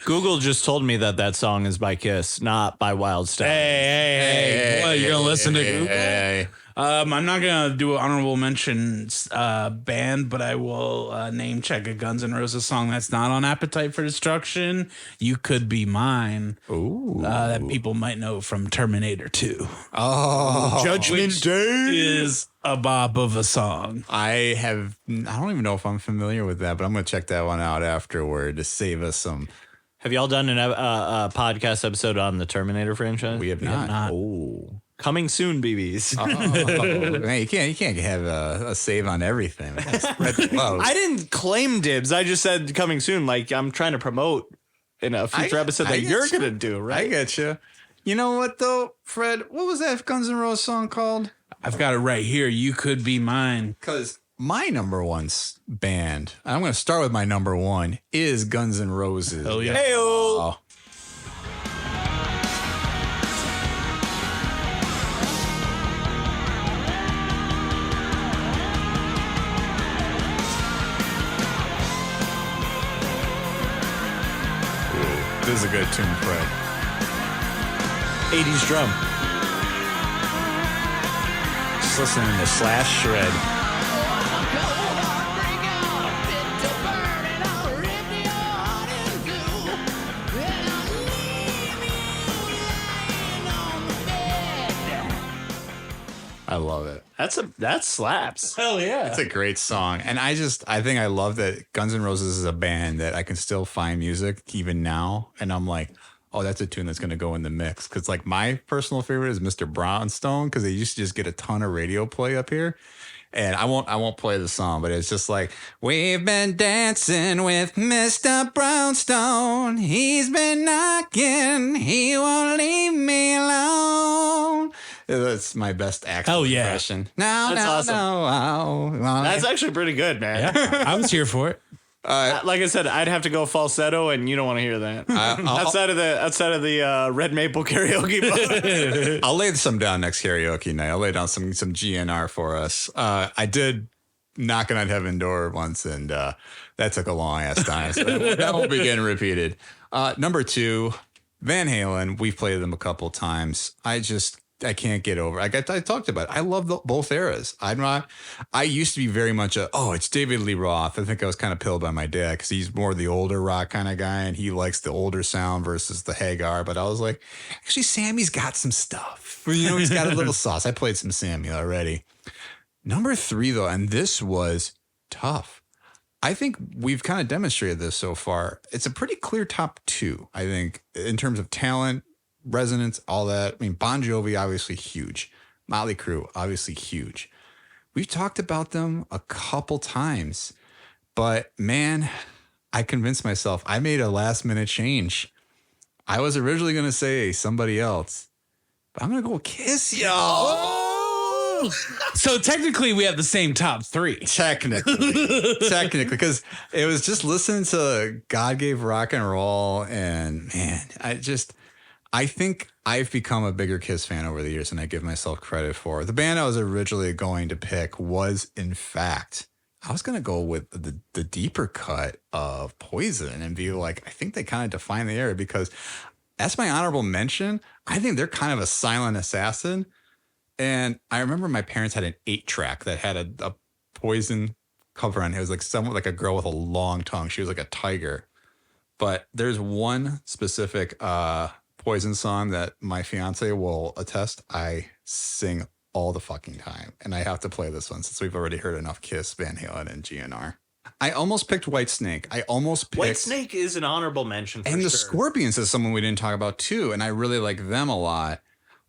Google just told me that song is by Kiss, not by Wild Stuff. Hey, what, you're gonna listen to Google? Hey. I'm not gonna do an honorable mentions band, but I will name check a Guns N' Roses song that's not on Appetite for Destruction. You Could Be Mine. Ooh. That people might know from Terminator 2. Oh. Judgment Day Is a bop of a song. I don't even know if I'm familiar with that, but I'm going to check that one out afterward to save us some. Have y'all done a podcast episode on the Terminator franchise? We have not. Oh. Coming soon, BBs. Man, you can't have a save on everything. Spread the love. I didn't claim dibs. I just said coming soon. Like I'm trying to promote in a future episode that you're going to do, right? I get you. You know what, though, Fred? What was that Guns N' Roses song called? I've got it right here. You Could Be Mine. Because my number one band, I'm going to start with my number one, is Guns N' Roses. Oh, yeah. Hey-o. This is a good tune, Fred. 80s drum. Just listening to Slash Shred. I love it. That slaps. Hell yeah. It's a great song. And I think I love that Guns N' Roses is a band that I can still find music even now. And I'm like, oh, that's a tune that's going to go in the mix. Because like my personal favorite is Mr. Brownstone, because they used to just get a ton of radio play up here. And I won't play the song, but it's just like, we've been dancing with Mr. Brownstone. He's been knocking. He won't leave me alone. That's my best accent impression. No, That's awesome. That's actually pretty good, man. Yeah, I was here for it. Like I said, I'd have to go falsetto, and you don't want to hear that. outside of the Red Maple karaoke bar. I'll lay some down next karaoke night. I'll lay down some GNR for us. I did Knocking on Heaven Door once, and that took a long ass time. So that won't be getting repeated. Number two, Van Halen. We've played them a couple times. I can't get over. I talked about it. I love both eras. I used to be very much it's David Lee Roth. I think I was kind of pilled by my dad because he's more the older rock kind of guy and he likes the older sound versus the Hagar. But I was like, actually, Sammy's got some stuff. You know, he's got a little sauce. I played some Sammy already. Number three, though, and this was tough. I think we've kind of demonstrated this so far. It's a pretty clear top two, I think, in terms of talent, resonance, all that. I mean, Bon Jovi, obviously huge. Motley Crue, obviously huge. We've talked about them a couple times, but man, I convinced myself. I made a last minute change. I was originally going to say somebody else, but I'm going to go Kiss, y'all. So technically we have the same top three. Technically, because it was just listening to God Gave Rock and Roll, and man, I think I've become a bigger Kiss fan over the years than I give myself credit for. The band I was originally going to pick was, in fact, I was going to go with the deeper cut of Poison and be like, I think they kind of define the era because that's my honorable mention. I think they're kind of a silent assassin. And I remember my parents had an 8-track that had a Poison cover on it. It was like somewhat like a girl with a long tongue. She was like a tiger. But there's one specific Poison song that my fiance will attest I sing all the fucking time. And I have to play this one since we've already heard enough Kiss, Van Halen, and GNR. I almost picked White Snake. I almost picked White Snake is an honorable mention for and sure. the Scorpions is someone we didn't talk about too, and I really like them a lot.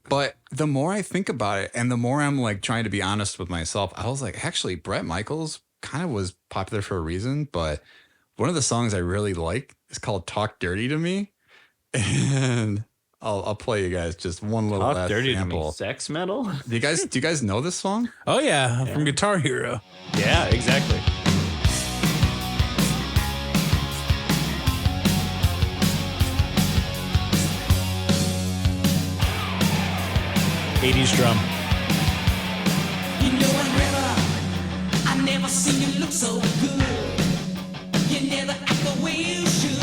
But the more I think about it, and the more I'm like trying to be honest with myself, I was like, actually, Bret Michaels kind of was popular for a reason. But one of the songs I really like is called "Talk Dirty to Me," and I'll play you guys just one little Talk last dirty sample. to me, sex metal. Do you guys know this song? Oh yeah, from Guitar Hero. Yeah, exactly. '80s drum. You know I never seen you look so good. You never act the way you should.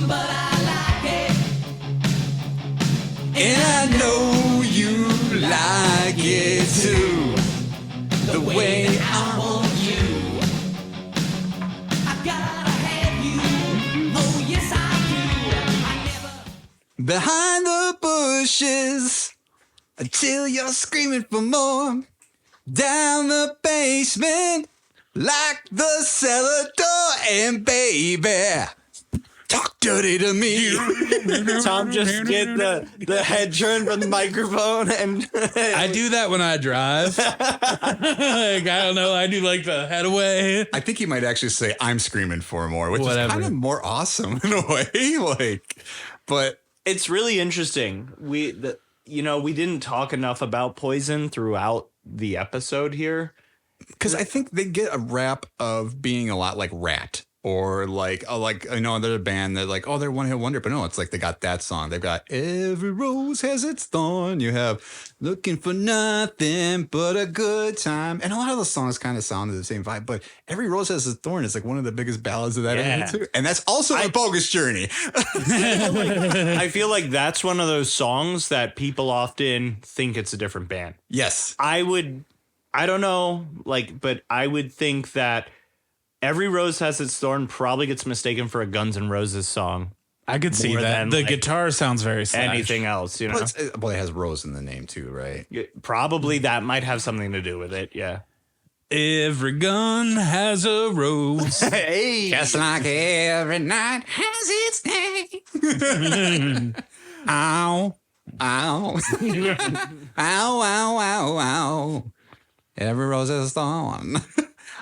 But I like it. And I know you like it too. The way I want you. I gotta have you. Oh yes I do. I never. behind the bushes until you're screaming for more. Down the basement like the cellar door. And baby, talk dirty to me. Tom just did the head turn from the microphone, and I do that when I drive. Like, I don't know. I do like the head away. I think he might actually say I'm screaming for more, which Whatever. is kind of more awesome in a way. Like, but it's really interesting. We didn't talk enough about Poison throughout the episode here. because I think they get a rap of being a lot like Rat or like another band that like, oh, they're one hit wonder, but no, it's like they got that song. They've got Every Rose Has Its Thorn. You have Looking for Nothing But a Good Time, and a lot of the songs kind of sound the same vibe. But Every Rose Has Its Thorn is like one of the biggest ballads of that era too, and that's also a bogus journey. I feel like that's one of those songs that people often think it's a different band. Yes, I don't know, but I would think that Every Rose Has Its Thorn probably gets mistaken for a Guns N' Roses song. I could see More that. than, The like, guitar sounds very Slash. Anything else, you know? well, it has Rose in the name too, right? Probably that might have something to do with it, yeah. Every gun has a rose. Hey! Just like every night has its name. Ow, ow, ow, ow, ow, ow. Every rose has a thorn.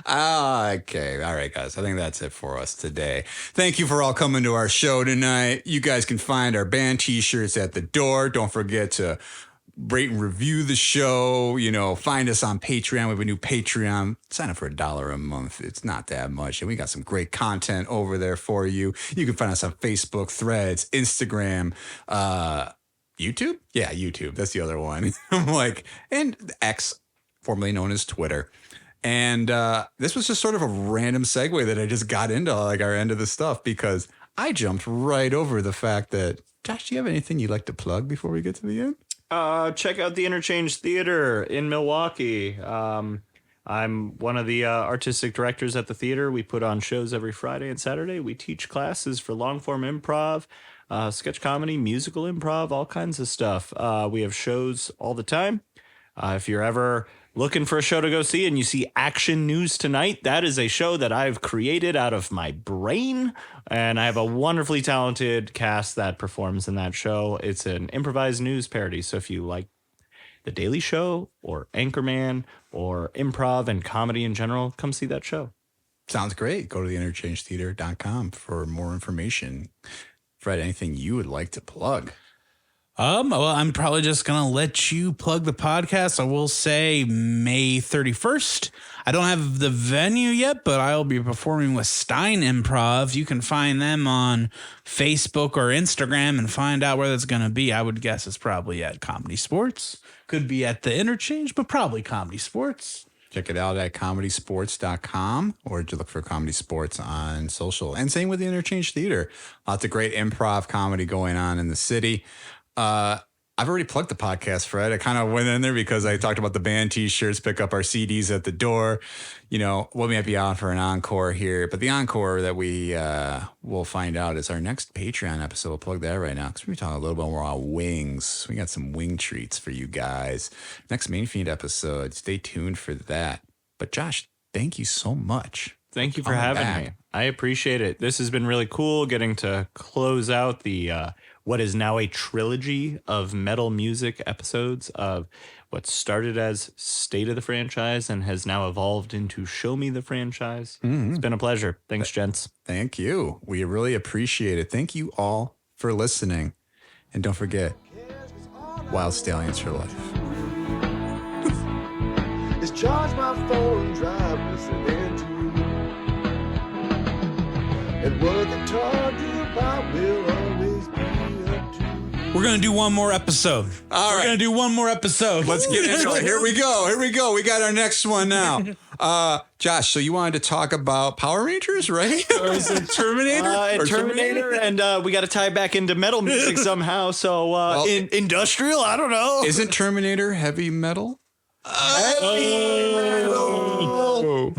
Okay. All right, guys. I think that's it for us today. Thank you for all coming to our show tonight. You guys can find our band t-shirts at the door. Don't forget to rate and review the show. You know, find us on Patreon. We have a new Patreon. Sign up for $1 a month. It's not that much. And we got some great content over there for you. You can find us on Facebook, Threads, Instagram, YouTube. Yeah, YouTube. That's the other one. And X, formerly known as Twitter. And this was just sort of a random segue that I just got into like our end of the stuff because I jumped right over the fact that, Josh, do you have anything you'd like to plug before we get to the end? Check out the Interchange Theater in Milwaukee. I'm one of the artistic directors at the theater. We put on shows every Friday and Saturday. We teach classes for long-form improv, sketch comedy, musical improv, all kinds of stuff. We have shows all the time. If you're ever looking for a show to go see and you see Action News Tonight, that is a show that I've created out of my brain, and I have a wonderfully talented cast that performs in that show. It's an improvised news parody, so if you like The Daily Show or Anchorman or improv and comedy in general, come see that show. Sounds great. Go to theinterchangetheater.com for more information. Fred, anything you would like to plug? Well, I'm probably just going to let you plug the podcast. I will say May 31st. I don't have the venue yet, but I'll be performing with Stein Improv. You can find them on Facebook or Instagram and find out where that's going to be. I would guess it's probably at Comedy Sports. Could be at the Interchange, but probably Comedy Sports. Check it out at comedysports.com or to look for Comedy Sports on social. And same with the Interchange Theater. Lots of great improv comedy going on in the city. I've already plugged the podcast, Fred. I kind of went in there because I talked about the band t-shirts, pick up our CDs at the door. You know, we might be on for an encore here, but the encore that we will find out is our next Patreon episode. We'll plug that right now because we're talking a little bit more about wings. We got some wing treats for you guys. Next Main Feed episode. Stay tuned for that. But Josh, thank you so much. Thank you for coming having back. me. I appreciate it. This has been really cool getting to close out the what is now a trilogy of metal music episodes of what started as State of the Franchise and has now evolved into Show Me the Franchise. It's been a pleasure. Thanks, gents. Thank you. We really appreciate it. Thank you all for listening. And don't forget, Wild Stallions for life. Just charge my phone and drive listening to you. And what they taught you about will always be up to you. We're gonna do one more episode. All We're right. gonna do one more episode. Let's get into it. Here we go. We got our next one now. Josh, so you wanted to talk about Power Rangers, right? Or is it Terminator? Or Terminator, and we got to tie it back into metal music somehow. So industrial, I don't know. Isn't Terminator heavy metal? Heavy metal.